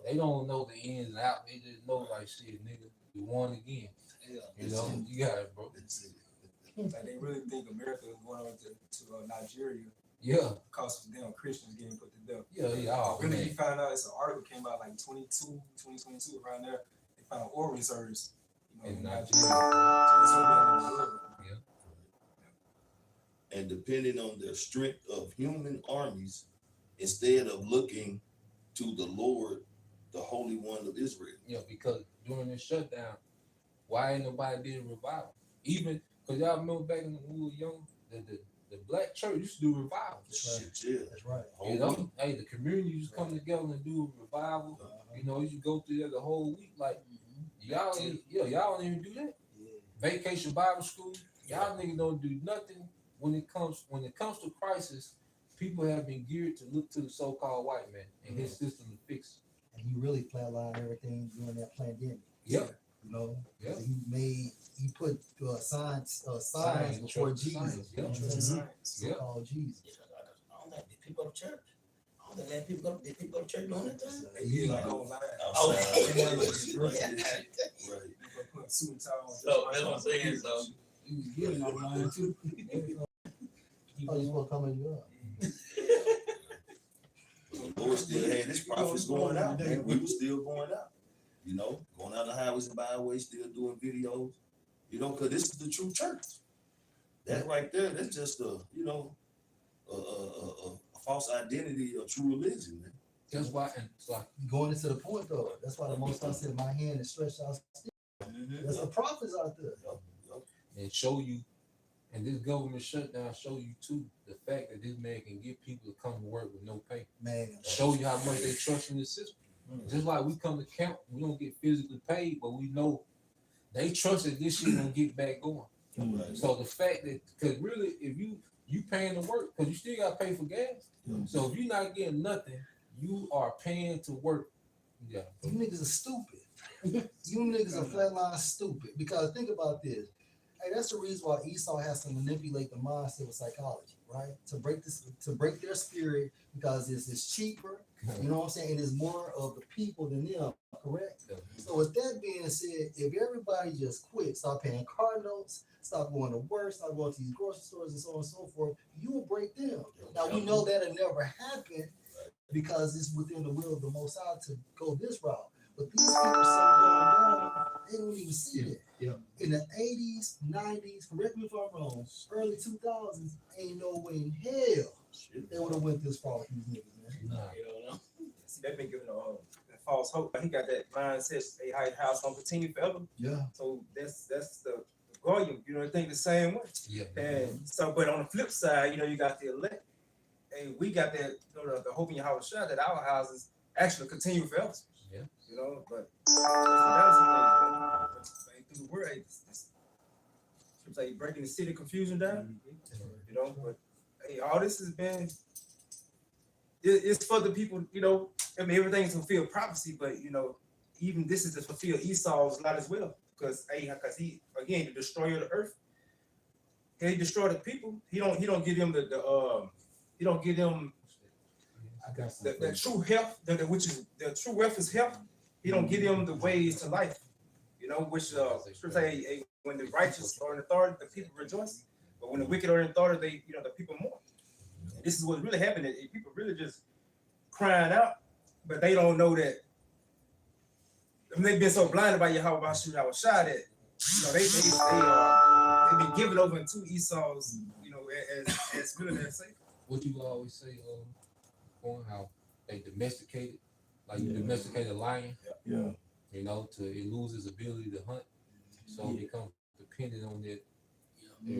They don't know the ins and outs. They just know like shit, nigga, we won again. Yeah. You know, you got it, bro. That's it. Like they really think America is going over to Nigeria Yeah, because of them Christians getting put to death. yeah. Oh, Really, man. you find out it's an article came out like 2022 around there. They found oil reserves, you know, In in Nigeria. Nigeria. So it's really in the world. And depending on their strength of human armies, instead of looking to the Lord, the Holy One of Israel. Yeah, because during the shutdown, why ain't nobody did a revival? Even because y'all remember back when we were young, the black church used to do revivals. Shit, yeah. That's right. Whole You know, week. hey, the community used to come together and do a revival. You know, you should go through there the whole week. Like y'all, y'all don't even do that. Vacation Bible school, y'all niggas don't do nothing when it comes to crisis. People have been geared to look to the so-called white man and his system to fix it. And he really flatlined everything during that pandemic. Yep. You know, Yeah. he put signs Signs, before church Jesus. signs, You know what I'm yeah. saying? Yeah. So-called Jesus. I don't think people go to church. I don't think that people go to church doing that time. They get like online. Oh, Right. People put suit and tie on. So that's what I'm saying. So You was getting online too. Oh, you want to come in you up? The Lord still had his prophets going out, man. We were still going out. You know, going out the highways and byways, still doing videos. You know, because this is the true church. That right there, that's just a false identity of true religion, man. That's why, and so Going into the point though, that's why the Most High said, "My hand is stretched out." There's some prophets out there. and show you, and this government shutdown show you too the fact that this man can get people to come to work with no pay. Man, Show you how much they trust in the system. Just like we come to camp, we don't get physically paid, but we know they trust that this shit gonna get back going. Right. So the fact that, because really, if you paying to work, because you still got to pay for gas. So if you're not getting nothing, you are paying to work. Yeah. you niggas are stupid. You niggas are flatline stupid. Because think about this. Hey, that's the reason why Esau has to manipulate the mindset with psychology, right? To break their spirit, because it's cheaper. You know what I'm saying? It is more of the people than them, correct? So with that being said, if everybody just quit, start paying car notes, stop going to work, stop going to these grocery stores and so on and so forth, you will break them. Now we know that'll never happen because it's within the will of the Most High to go this route. But these people so going down, they don't even see it. Yeah. In the 80s, 90s, correct me if I'm wrong, early 2000s, ain't no way in hell they would have went this far with these niggas, man. Nah. See, they've been giving a false hope. He got that mindset, a house gonna continue forever. Yeah. So that's the volume. You know, they think the same way. Yeah. And so, but on the flip side, you know, you got the elect. And we got that, you know, the hope in your house shot that our houses actually continue forever. Yeah. You know, but that's through the world. It's like breaking the city confusion down. You know, but hey, all this has been. It's for the people, you know. I mean, everything's fulfill prophecy, but you know, even this is to fulfill Esau's lot as well. Because he again the destroyer of the earth. He destroyed the people. He don't give them he don't give them I got the true health, which is the true wealth is health. He don't give them the ways to life. You know, which say when the righteous are in authority, the people rejoice. But when the wicked are in authority, the people mourn. And this is what's really happening. People really just crying out, but they don't know that. I mean, they've been so blinded by Yahweh Shai that they they've been given over into Esau's, as good as say. What you always say, on how they domesticated, like you domesticate a lion, Yeah. you know, it loses ability to hunt, so it becomes dependent on that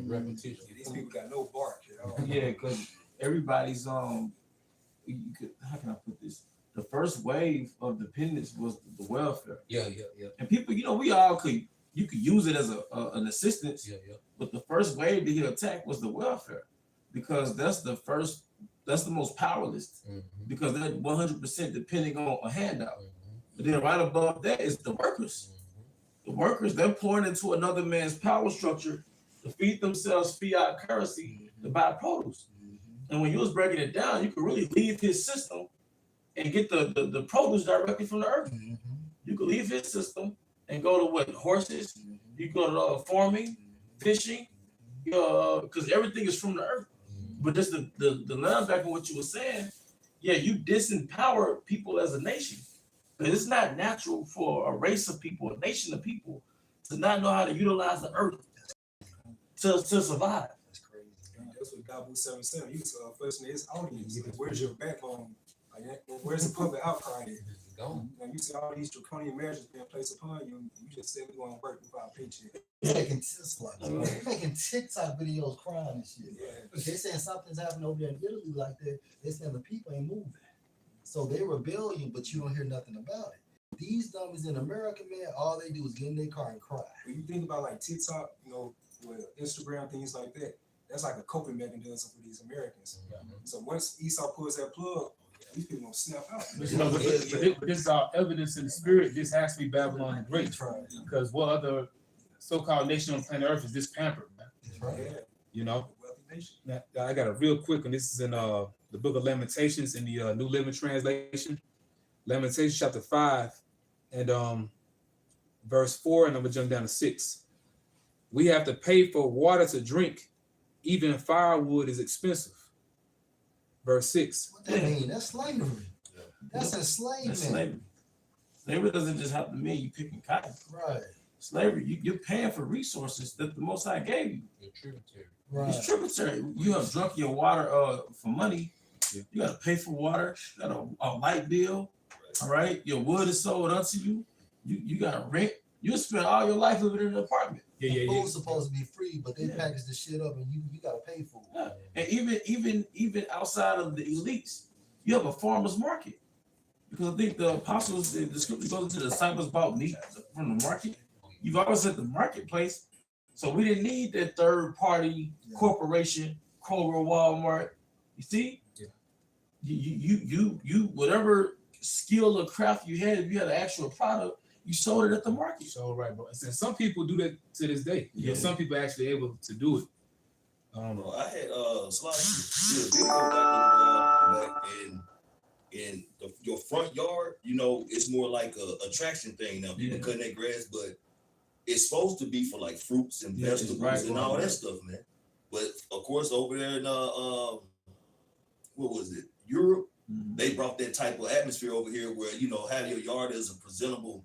repetition. These people got no bark at all. Yeah, because everybody's how can I put this? The first wave of dependence was the welfare. Yeah. And people, you could use it as an assistance, Yeah. but the first wave that he attacked was the welfare, because that's the most powerless, because they're 100% depending on a handout. But then right above that is the workers. The workers, they're pouring into another man's power structure to feed themselves fiat currency to buy produce. And when you was breaking it down, you could really leave his system and get the produce directly from the earth. You could leave his system and go to what? Horses. You go to farming, fishing, because everything is from the earth. But just the line back on what you were saying, yeah, you disempower people as a nation. Because it's not natural for a race of people, a nation of people, to not know how to utilize the earth to survive. That's crazy. That's what Gabu 77. He was questioning his audience. Like, where's your backbone? Like, where's the public outcry? You see all these draconian measures being placed upon you, and you just say we're going to work without a paycheck. Making TikTok videos crying and shit. Yeah. They saying something's happening over there in Italy like that. They saying the people ain't moving. So they rebellion, but you don't hear nothing about it. These dummies in America, man, all they do is get in their car and cry. When you think about like TikTok, with Instagram, things like that, that's like a coping mechanism for these Americans. So once Esau pulls that plug, these people gonna snap out. But this is our evidence in the spirit. This has to be Babylon the Great, because what other so-called nation on planet Earth is this pampered, man? You know. Now, I got a real quick one. This is in the book of Lamentations in the New Living Translation. Lamentations chapter 5 and verse 4, and I'm gonna jump down to 6. We have to pay for water to drink. Even firewood is expensive. Verse 6. What that mean? That's slavery. That's enslavement. Slavery. Slavery doesn't just have to mean you picking cotton. Right. Slavery, you're paying for resources that the Most High gave you. You're tributary. Right. It's tributary. You have drunk your water for money. You got to pay for water. You got a light bill. All right. Your wood is sold unto you. You got rent. You spend all your life living in an apartment. Food's supposed to be free, but they package the shit up and you got to pay for it. Yeah. And even outside of the elites, you have a farmer's market. Because I think the apostles, the scripture goes into the disciples bought meat from the market. You've always had the marketplace. So we didn't need that third party corporation, Kroger, Walmart. You see? Yeah. You whatever skill or craft you had, if you had an actual product, you sold it at the market. So right, bro. And some people do that to this day. Yeah. Some people are actually able to do it. I had did a video back in your front yard. It's more like a attraction thing now. People cutting their grass, but it's supposed to be for like fruits and vegetables and all that stuff, man. But of course, over there in what was it, Europe, they brought that type of atmosphere over here where have your yard as a presentable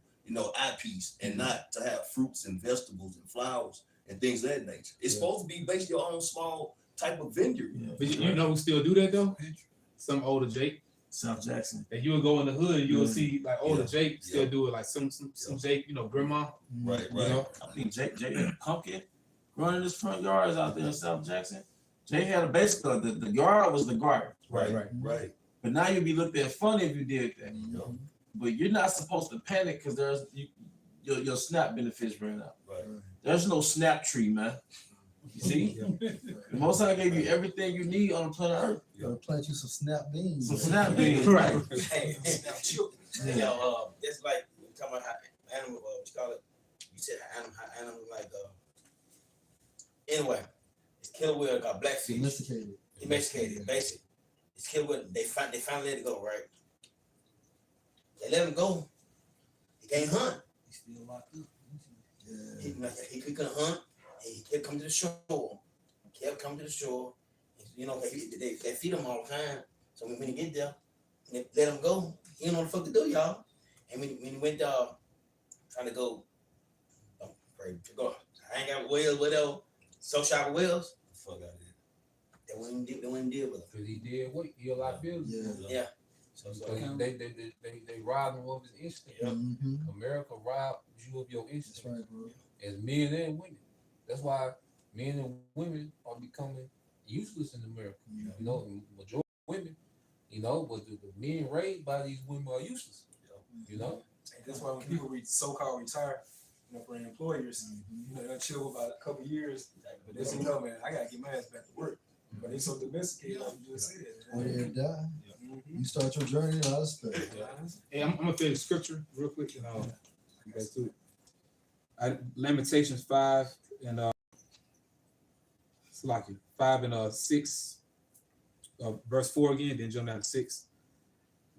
eyepiece and not to have fruits and vegetables and flowers and things of that nature. It's supposed to be based your own small type of vineyard. Yeah. But you know who still do that though? Some older Jake. South Jackson. And you will go in the hood and you will see like older Jake still do it, like some Jake, grandma. Right. I think Jake had pumpkin growing in his front yards out there in South Jackson. Jay had basically the yard was the garden. Right. But now you'd be looked at funny if you did that. But you're not supposed to panic because your SNAP benefits ran out. Right. There's no SNAP tree, man. You see? The Most High gave you everything you need on the planet Earth. You gotta plant you some snap beans. Some snap beans, right? Hey, that's like we talking about how animal. What you call it? You said how animal like. Anyway, it's killer whale got blackfish. Domesticated, basically. It's killer whale. They finally let it go, right? They let him go. He can't hunt. He's still locked up. He couldn't hunt. He kept coming to the shore. They feed him all the time. So when he get there, they let him go. He don't know what the fuck to do, y'all. And when he went trying to go hang out with whales, whatever. So Shopper Wells, fuck out of here. They wouldn't deal with him. Because he did what? He a liability. Yeah. Because they robbed him of his instinct. Mm-hmm. America robbed you of your That's instinct right, bro. as men and women. That's why men and women are becoming useless in America. Yeah. You know, majority of women, you know, but the men raised by these women are useless. You know? And that's why when people so-called retire, you know, for their employers, you know, they'll chill for about a couple years. But they say, no, man, I gotta get my ass back to work. But they so domesticated, like you just said. Or they die. Mhm. You start your journey in outer space. Hey, I'm gonna finish scripture real quick and I'll get back to it. Lamentations 5 and Slocky 5 and 6, verse 4 again, then jump down to 6.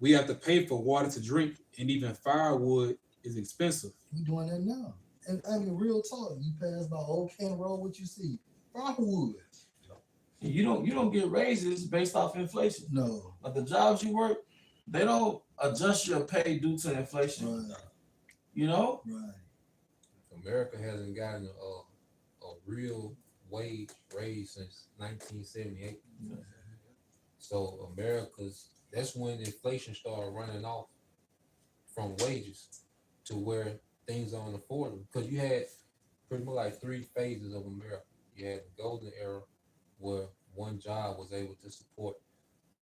We have to pay for water to drink, and even firewood is expensive. We doing that now. And I mean, real talk. You pass by Old Kent Road, what you see? Firewood. You don't get raises based off inflation. No. Like the jobs you work, they don't adjust your pay due to inflation. Right. You know? Right. America hasn't gotten a real wage raise since 1978. So that's when inflation started running off from wages to where things are unaffordable. Because you had pretty much like 3 phases of America. You had the golden era where one job was able to support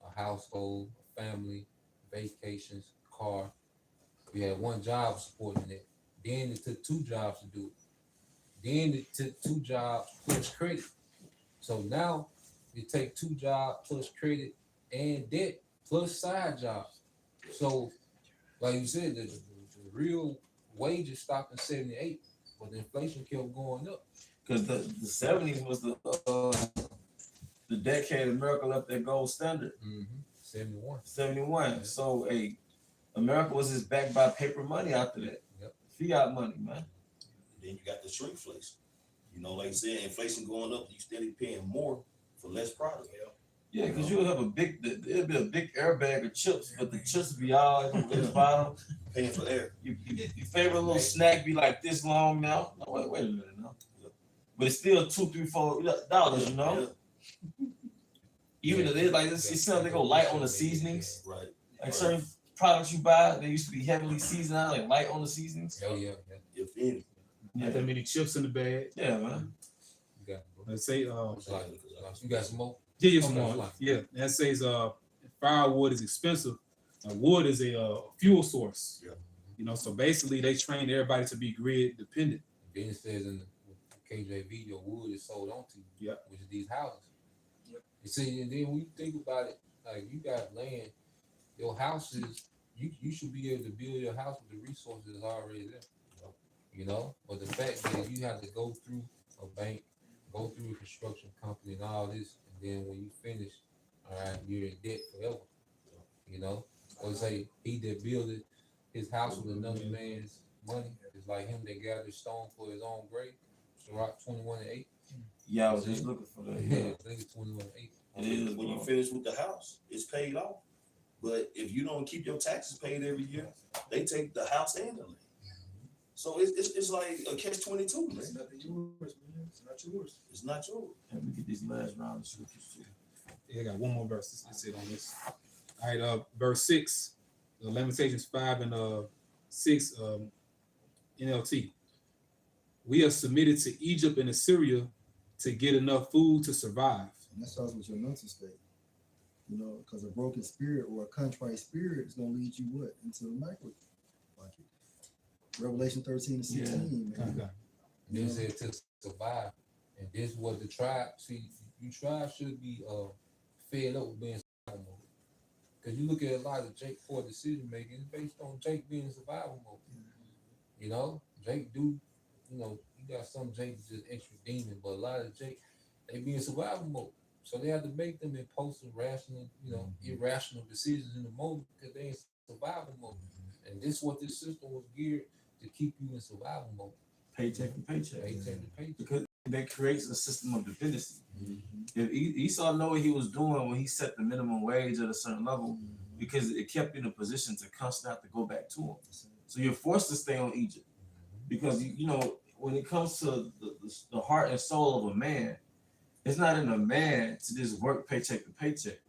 a household, a family, vacations, car. You had one job supporting it. Then it took 2 jobs to do it. Then it took 2 jobs plus credit. So now it take 2 jobs plus credit and debt plus side jobs. So, like you said, the real wages stopped in 78, but the inflation kept going up. Because the 70s was the decade America left their gold standard. 71. 71. So America was just backed by paper money after that. Yep. Fiat money, man. Then you got the shrinkflation. You know, like you said, inflation going up, you steady paying more for less product. Yeah, because you'll have it'll be a big airbag of chips, but the chips will be all at the bottom. Paying for air. Your favorite little snack be like this long now. No, wait a minute now. But it's still $2, $3, $4, you know? Even if it's like this, it sounds like they go light on the seasonings. Right. Like certain products you buy, they used to be heavily seasoned, like light on the seasonings. Oh, yeah. If any. Not that many chips in the bag. Yeah, man. You got, Let's say you got some more? yeah, some Okay, more. fine. Yeah, that says firewood is expensive. Wood is a fuel source. Yeah. You know, so basically they train everybody to be grid dependent. Then it says in the KJV, your wood is sold on to you, Yeah. which is these houses. Yep. You see, and then when you think about it, like you got land, your house is, you should be able to build your house with the resources that's already there. You know, but the fact that you have to go through a bank, go through a construction company and all this, and then when you finish, all right, you're in debt forever. You know, or say he that builded his house with another man's money is like him that gathered stone for his own grave. Sirach 21:8. Yeah, I was just looking for that. Yeah, Yeah. I think it's 21:8. And then when you finish with the house, it's paid off. But if you don't keep your taxes paid every year, they take the house and the land. So it's like a catch-22, It's man. nothing yours, man. It's not yours. It's not yours. Let me get this last round of scriptures too. Yeah, I got one more verse. Let's sit on this. All right, verse 6, Lamentations 5 and 6, NLT. We have submitted to Egypt and Assyria to get enough food to survive. And that starts with your mental state. You know, because a broken spirit or a contrite spirit is going to lead you what? Into the micro bucket. Revelation 13 and 16, man. Okay. Then it said to survive. And this was the tribe. See, you tribe should be fed up with being survival mode. Because you look at a lot of Jake for decision making, it's based on Jake being in survival mode. You know, Jake you got some Jake just extra demon, but a lot of Jake, they be in survival mode. So they have to make them impulsive, rational, irrational decisions in the moment because they in survival mode. And this is what this system was geared to keep you in survival mode. Paycheck to paycheck. Paycheck to paycheck. Because that creates a system of dependency. If Esau know what he was doing when he set the minimum wage at a certain level, because it kept you in a position to constantly have to go back to him. So you're forced to stay on Egypt. Because when it comes to the heart and soul of a man, it's not in a man to just work paycheck to paycheck.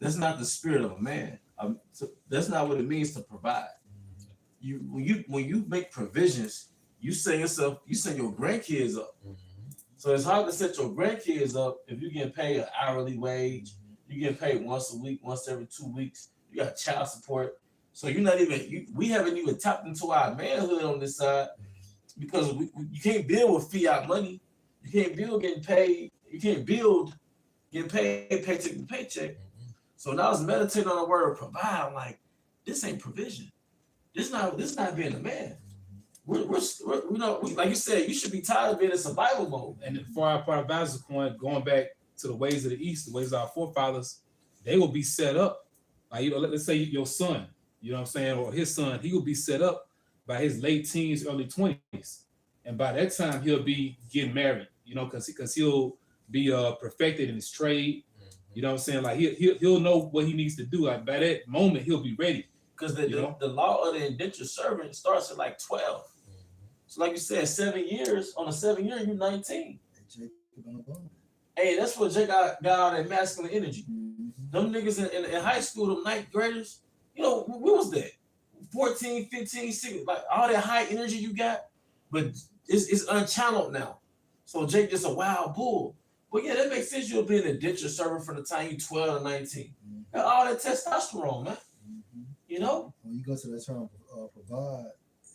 That's not the spirit of a man. That's not what it means to provide. When you make provisions, you set yourself, you set your grandkids up. So it's hard to set your grandkids up if you get paid an hourly wage. You get paid once a week, once every 2 weeks. You got child support. So you're not even, we haven't even tapped into our manhood on this side because you can't build with fiat money. You can't build getting paid. You can't build getting paid paycheck to paycheck. So now I was meditating on the word provide. I'm like, this ain't provision. This not being a man. We're like you said, you should be tired of being in survival mode. And for our part of advisor coin, going back to the ways of the East, the ways of our forefathers, they will be set up. Like, let's say your son, you know what I'm saying, or his son, he will be set up by his late teens, early 20s. And by that time, he'll be getting married, you know, because he'll be perfected in his trade. You know what I'm saying? Like he'll know what he needs to do. Like by that moment, he'll be ready. Because the law of the indentured servant starts at like 12. So like you said, 7 years, on a 7 year, you're 19. Hey, that's what Jake got all that masculine energy. Them niggas in high school, them ninth graders, you know, what was that? 14, 15, 16, like all that high energy you got, but it's unchanneled now. So Jake just a wild bull. Well, yeah, that makes sense. You'll be an indentured servant from the time you're 12 to 19. Got all that testosterone, man. You know? When you go to that term provide,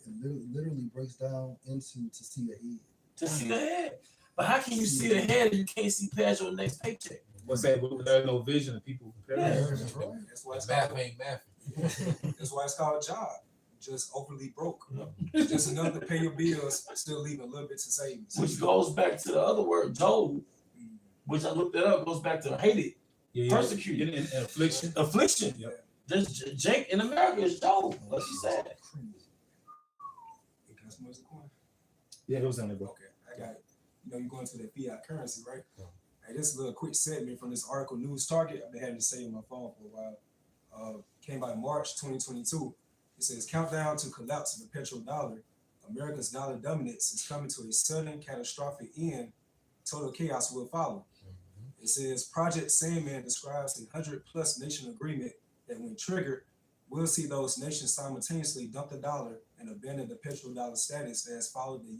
it literally breaks down into to see ahead. To see ahead. But how can you see ahead if you can't see past your next paycheck? What's that? There's no vision of people preparing. Yeah. That's right. That's why it's Math called, ain't math. that's why it's called a job. Just overly broke. Just enough to pay your bills, still leaving a little bit to savings. Which goes back to the other word, Job, which I looked it up, goes back to hated, persecuted, and affliction. Affliction. Yep. Just Jake in America is Job, like she said. Hey, can I smudge the coin? Yeah, it was in there, bro. Okay, I got it. You know, you're going to the fiat currency, right? Hey, this is a little quick segment from this article, News Target. I've been having to save on my phone for a while. Came out in March 2022. It says, countdown to collapse of the petrodollar. America's dollar dominance is coming to a sudden catastrophic end. Total chaos will follow. It says, Project Sandman describes a 100+ nation agreement that when triggered, we'll see those nations simultaneously dump the dollar and abandon the petrodollar status that has followed the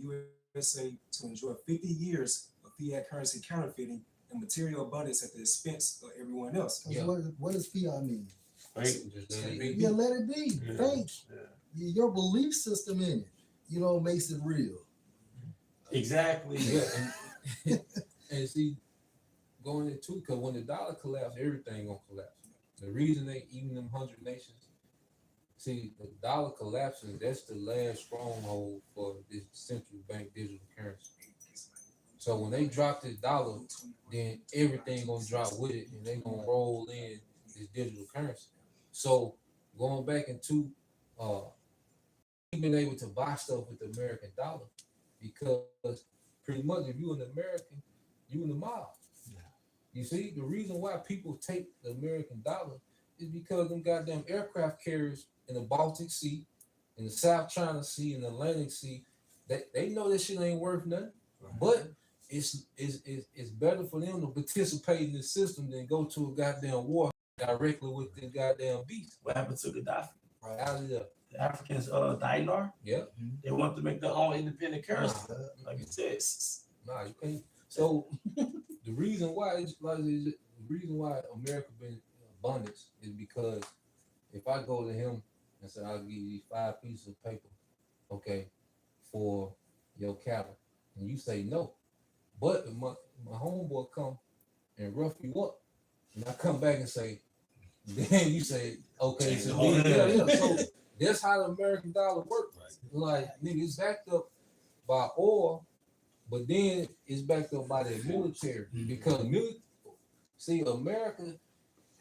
USA to enjoy 50 years of fiat currency counterfeiting and material abundance at the expense of everyone else. Yeah. What does fiat mean? Right? Just let it be. Yeah, let it be. Yeah. Think. Your belief system in it, you know, makes it real. Exactly. Yeah, and see, going into because when the dollar collapses, everything gonna collapse. The reason they even them 100 nations, see, the dollar collapsing, that's the last stronghold for this central bank digital currency. So when they drop this dollar, then everything gonna drop with it, and they gonna roll in this digital currency. So going back into being able to buy stuff with the American dollar, because pretty much if you an American, you in the mob. You see, the reason why people take the American dollar is because them goddamn aircraft carriers in the Baltic Sea, in the South China Sea, in the Atlantic Sea, they know that shit ain't worth nothing. But it's better for them to participate in the system than go to a goddamn war directly with the goddamn beast. What happened to Gaddafi? Right out of there. The Africans, dinar. Yeah. They want to make their own independent currency. Like you said. Nah, you can't. So the reason why the reason why America been in abundance is because if I go to him and say I'll give you these 5 pieces of paper, okay, for your cattle, and you say no, but if my homeboy come and rough you up, and I come back and say, then you say, okay, so so that's how the American dollar works. Like, nigga, it's backed up by oil, but then it's backed up by the military. Because see, America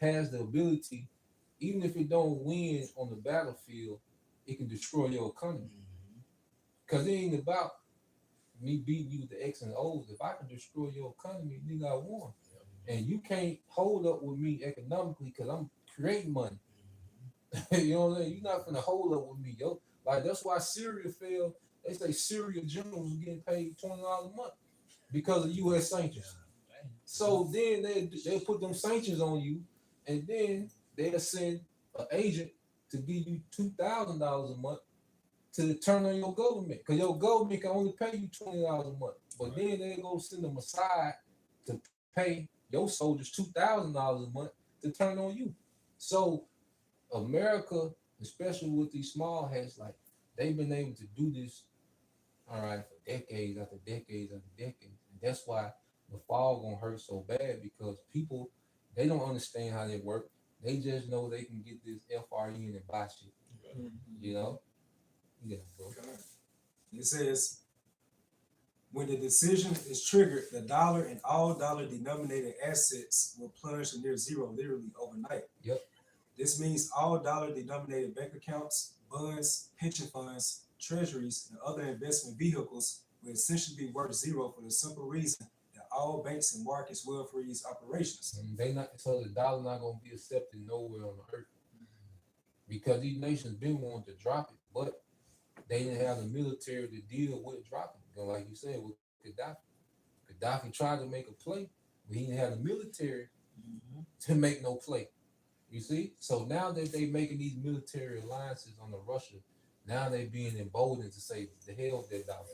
has the ability, even if it don't win on the battlefield, it can destroy your economy. Because it ain't about me beating you with the X and O's. If I can destroy your economy, nigga, I won. And you can't hold up with me economically because I'm creating money. You know what I'm saying? You're not gonna hold up with me, yo. Like, that's why Syria fell They say Syria generals are getting paid $20 a month because of U.S. sanctions. So then they put them sanctions on you, and then they'll send an agent to give you $2,000 a month to turn on your government, because your government can only pay you $20 a month. But then they go send them aside to pay your soldiers $2,000 a month to turn on you. So America, especially with these small hats, like they've been able to do this, all right, for decades after decades after decades. And that's why the fall gonna hurt so bad, because people, they don't understand how they work. They just know they can get this FRE and buy shit. You know? Yeah, bro. It says, when the decision is triggered, the dollar and all dollar denominated assets will plunge to near zero literally overnight. Yep. This means all dollar denominated bank accounts, bonds, pension funds, treasuries, and other investment vehicles will essentially be worth zero for the simple reason that all banks and markets will freeze operations. And they not, so the dollar not gonna be accepted nowhere on the earth, because these nations been wanting to drop it, but they didn't have the military to deal with dropping it. Like you said with Gaddafi. Gaddafi tried to make a play, but he didn't have the military to make no play. You see? So now that they making these military alliances on the Russia, now they being emboldened to say the hell with that dollar.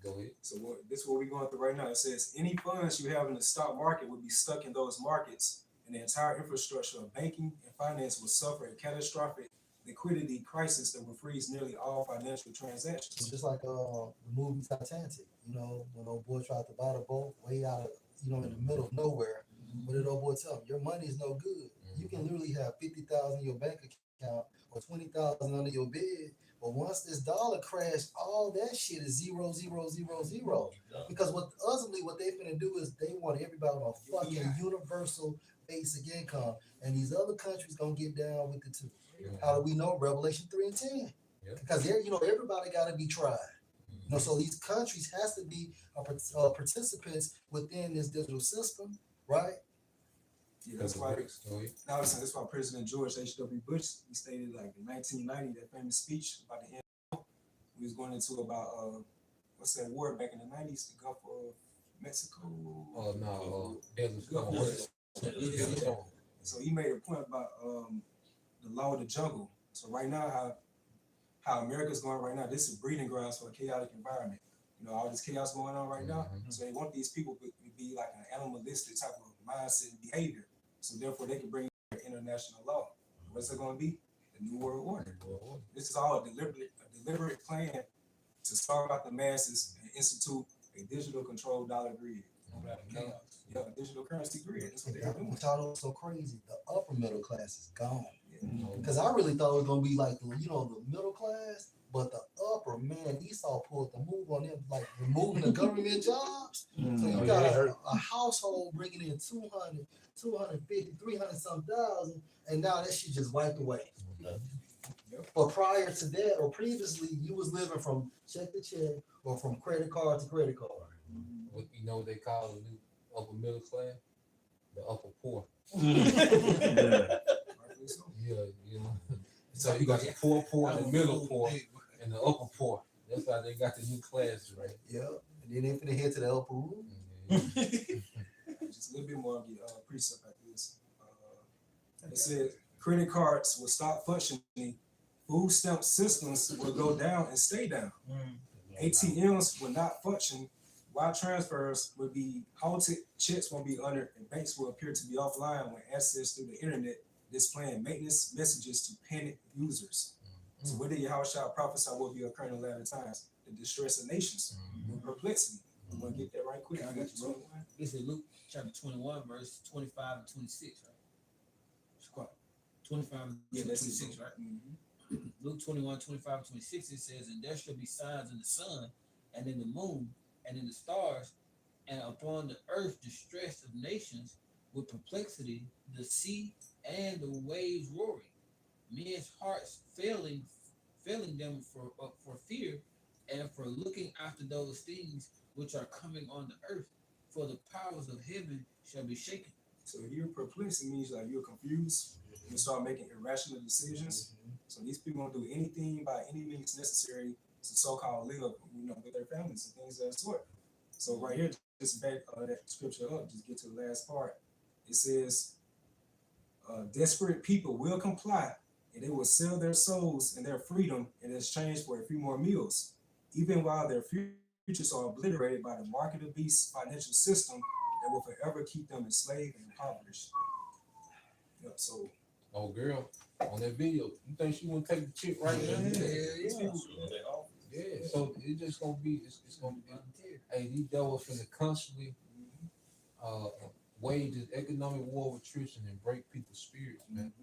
Go ahead. So this is what we're going through right now. It says any funds you have in the stock market will be stuck in those markets, and the entire infrastructure of banking and finance will suffer a catastrophic liquidity crisis that will freeze nearly all financial transactions. It's just like the movie Titanic. You know, when old boy tried to buy the boat way out of, you know, in the middle of nowhere. What did old boy tell him? Your money is no good. You can literally have 50,000 in your bank account or 20,000 under your bed, but once this dollar crashed, all that shit is zero, zero, zero, zero. Because ultimately what they finna do is they want everybody on a fucking universal basic income, and these other countries gonna get down with it too. How do we know? Revelation 3 and 10. Because you know, everybody got to be tried. You know, so these countries has to be participants within this digital system, right? Yeah, that's why. Now that's why President George H.W. Bush, he stated like in 1990 that famous speech about the end. We was going into about what's that war back in the 90s, the Gulf of Mexico. Oh no, Desert Storm. So he made a point about the law of the jungle. So right now, how America's going right now, this is breeding grounds for a chaotic environment. You know, all this chaos going on right now. So they want these people to be like an animalistic type of mindset and behavior. So therefore, they can bring international law. What's it going to be? The New World Order. This is all a deliberate plan to starve out the masses and institute a digital controlled dollar grid. Yeah, a digital currency grid. That's what they're doing. Which all was so crazy. The upper middle class is gone. Because I really thought it was gonna be like the middle class, but the upper, man, Esau pulled the move on them, like removing the government jobs. So you got a household bringing in 200, 250, 300 some thousand, and now that shit just wiped away. But prior to that, or previously, you was living from check to check or from credit card to credit card. What you know they call the new upper middle class? The upper poor. Yeah, you know. So you got the poor, the middle poor, and the upper poor. That's why they got the new classes, right? Yeah. And then they finna head to the upper room. Just a little bit more of the precept like this. It said credit cards will stop functioning. Food stamp systems will go down and stay down. ATMs will not function. Wire transfers will be halted. Checks won't be honored, and banks will appear to be offline when access through the internet displaying maintenance messages to panic users. So what did Yahushua prophesy will be occurring in the latter times? The distress of nations, the perplexity. I'm gonna get that right quick. I got you. This is Luke chapter 21, verse 25 and 26, right? 25 and 26, right? Luke 21, 25 and 26, it says, and there shall be signs in the sun, and in the moon, and in the stars, and upon the earth distress of nations with perplexity, the sea and the waves roaring, men's hearts failing them for fear and for looking after those things which are coming on the earth, for the powers of heaven shall be shaken. So you're perplexed means like you're confused. You start making irrational decisions. So these people don't do anything by any means necessary so-called live, with their families and things of that sort. So right here, just back that scripture up, just get to the last part. It says, desperate people will comply, and they will sell their souls and their freedom in exchange for a few more meals, even while their futures are obliterated by the market of beasts financial system that will forever keep them enslaved and impoverished. Yep, so Oh girl, on that video, you think she wanna take the chick right now? Yeah. Yeah, so it's just gonna be, it's gonna be, hey, these devils finna constantly wage this economic war with attrition and break people's spirits, man.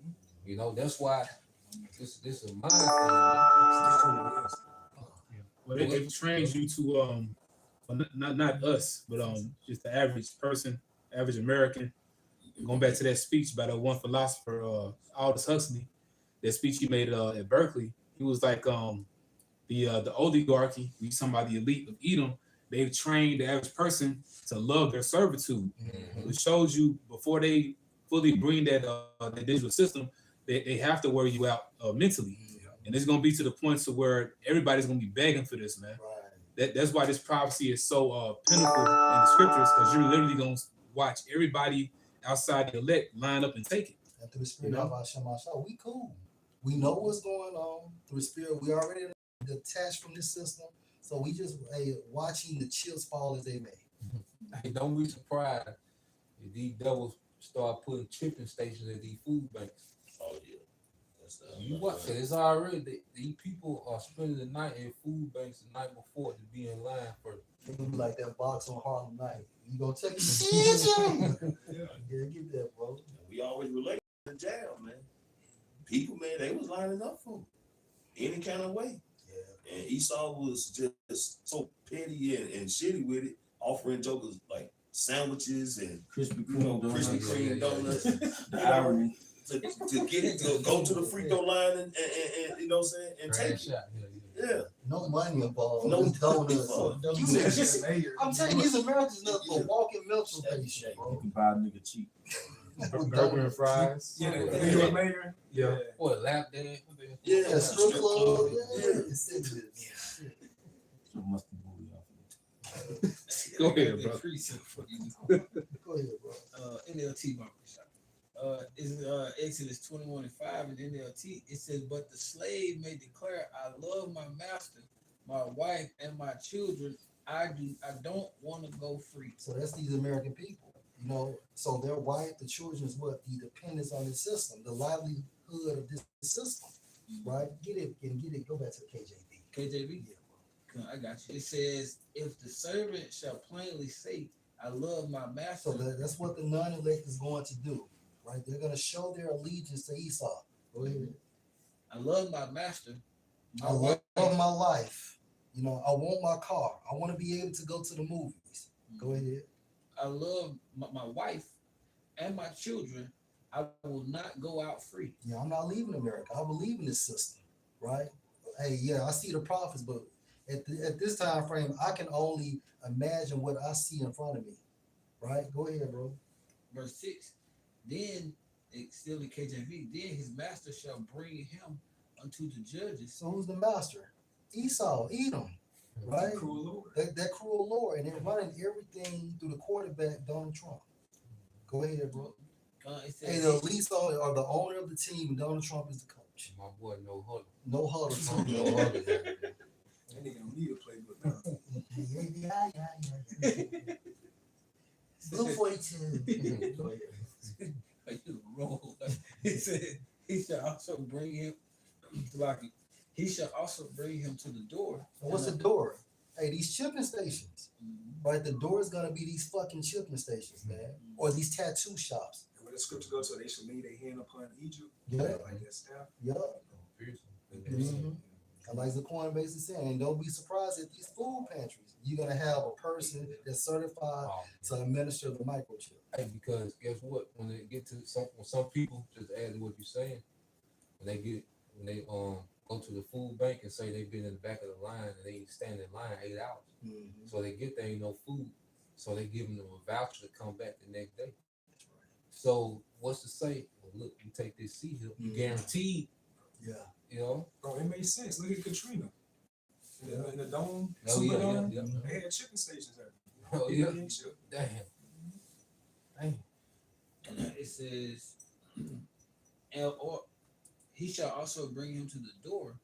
You know, that's why this is a mind thing. Well, they trained you to well, not us, but just the average person, average American. Going back to that speech by that one philosopher, Aldous Huxley, that speech he made at Berkeley, he was like, the oligarchy, we talking about the elite of Edom, they've trained the average person to love their servitude. It shows you before they fully bring that the digital system, they have to wear you out mentally. And it's gonna be to the point to where everybody's gonna be begging for this, man. That's why this prophecy is so pinnacle in the scriptures, because you're literally gonna watch everybody outside the elect line up and take it. And through the spirit of Hashem, we cool. We know what's going on through the spirit. We already detached from this system, so we just watching the chips fall as they may. Hey, don't be surprised if these devils start putting chipping stations at these food banks. Oh yeah. You what? Cause it's already these people are spending the night in food banks the night before to be in line for. It's gonna be like that box on Harlem Night. You gonna take it? Yeah, get that, bro. We always relate to the jail, man. People, man, they was lining up for any kind of way. Yeah. And Esau was just so petty and shitty with it, offering jokers like sandwiches and Krispy Kreme donuts. The irony. To get it to go to the free throw line and you know what I'm saying, and take it. Yeah. No money involved. No donuts. I'm telling you, these Yeah. Americans look for walking mental patients, You bro. can buy a nigga cheap. Burger and fries. Yeah. What, lap dance? Yeah. Strip club. Yeah. So must be movie off. Go ahead, bro. Go ahead, bro. NLT barbershop. Is Exodus 21:5 in NLT. It says, "But the slave may declare, I love my master, my wife, and my children. I don't want to go free." So that's these American people, So their wife, the children is what the dependence on the system, the livelihood of this system, right? Get it. Go back to the KJV. KJV. Yeah, I got you. It says, "If the servant shall plainly say, I love my master." So that's what the non-elect is going to do, right? They're going to show their allegiance to Esau. Go ahead. I love my master. I love my life. I want my car. I want to be able to go to the movies. Go ahead. I love my wife and my children. I will not go out free. Yeah, I'm not leaving America. I believe in this system, right? Hey, yeah, I see the prophets, but at this time frame, I can only imagine what I see in front of me, right? Go ahead, bro. Verse 6, then, it's still in KJV, then his master shall bring him unto the judges. So who's the master? Esau, Edom, right? Cruel Lord. That cruel Lord, and they're running everything through the quarterback, Donald Trump. Go ahead, bro. It says, Hey, the Esau are the owner of the team, and Donald Trump is the coach. My boy, no huddle. No huddle. No huddle. That nigga don't need a playbook now. Yeah. Blue 42. Go ahead. He said, he shall also bring him, he shall also bring him to the door. What's the door? Hey, these shipping stations, right? The door is gonna be these fucking shipping stations, man, or these tattoo shops. And when the scripture goes to, they shall lay their hand upon Egypt. Yeah. Like that staff. Yep. And like Zaquan basically saying, don't be surprised at these food pantries. You're gonna have a person that's certified to administer the microchip. Hey, because guess what? When they get to some people, just add to what you're saying, when they go to the food bank and say they've been in the back of the line and they stand in line 8 hours, so they get there ain't no food, so they give them a voucher to come back the next day. So what's to say? Well, look, you take this seat here, you guaranteed. Yeah. Bro, it makes sense. Look at Katrina. In the dome, Oh, yeah, Superdome, yeah, yeah. they had chipping stations there. Oh, People yeah. getting chipped. Damn. Damn. And it says, or he shall also bring him to the door,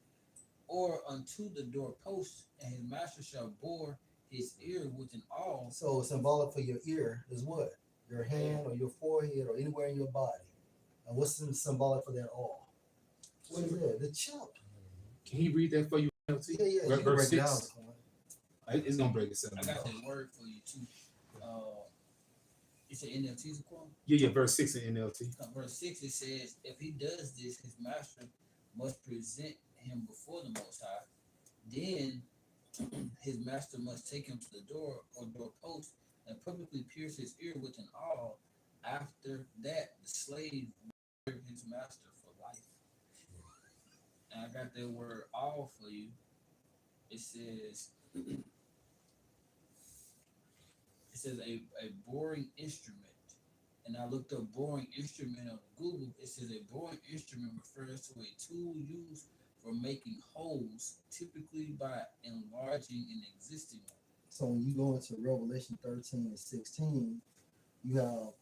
or unto the doorpost, and his master shall bore his ear with an awl. So symbolic for your ear is what? Your hand or your forehead or anywhere in your body. And what's symbolic for that all? What is that? The chip. Can he read that for you? LT? Yeah, yeah. You can Verse break it down. 6. It's gonna break itself I down. got the word for you too. It's an NLT's quote. Yeah, verse 6 in NLT. Verse 6 it says, if he does this, his master must present him before the Most High. Then his master must take him to the door or doorpost and publicly pierce his ear with an awl. After that, the slave will serve his master for life. And I got that word awl for you. It says a boring instrument. And I looked up boring instrument on Google. It says a boring instrument refers to a tool used for making holes, typically by enlarging an existing one. So when you go into Revelation 13 and 16, you have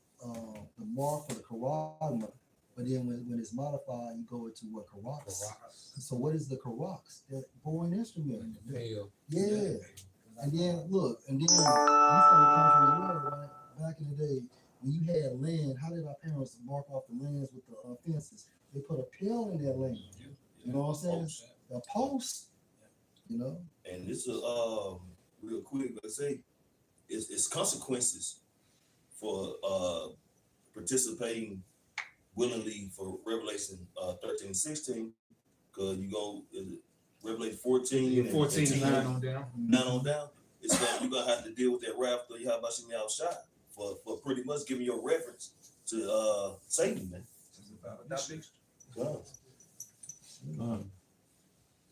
the mark for the karagma, but then when it's modified, you go into what karax. So what is the karax? That boring instrument. Hell. Yeah. And then look, and then you started country as well, right? Back in the day, when you had land, how did our parents mark off the lands with the fences? They put a pill in that land. You know what I'm saying? A post. You know. And this is real quick, let's say it's consequences for participating willingly for Revelation 13 and 16, because you go Revelation 14 14 and 9 10, on down. 9 on down. It's you're gonna have to deal with that wrath of Yahabashim outside for pretty much giving your reference to Satan, man.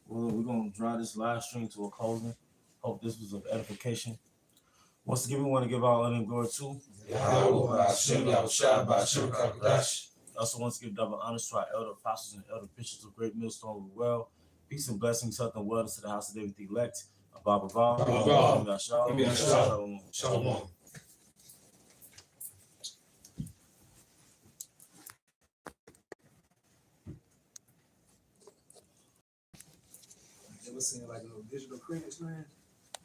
Well, we're gonna draw this live stream to a closing. Hope this was of edification. Once again, we want to give our honor and glory to Yahweh, Hashem, Yahushua, Ba'ashem, Kakadash. also wants to give double honors to our elder apostles and elder bishops of Great Millstone Well. Peace and blessings, health and wellness to the house of David the elect. Abba, Shalom. Shalom. Ever seen like little digital credits, man?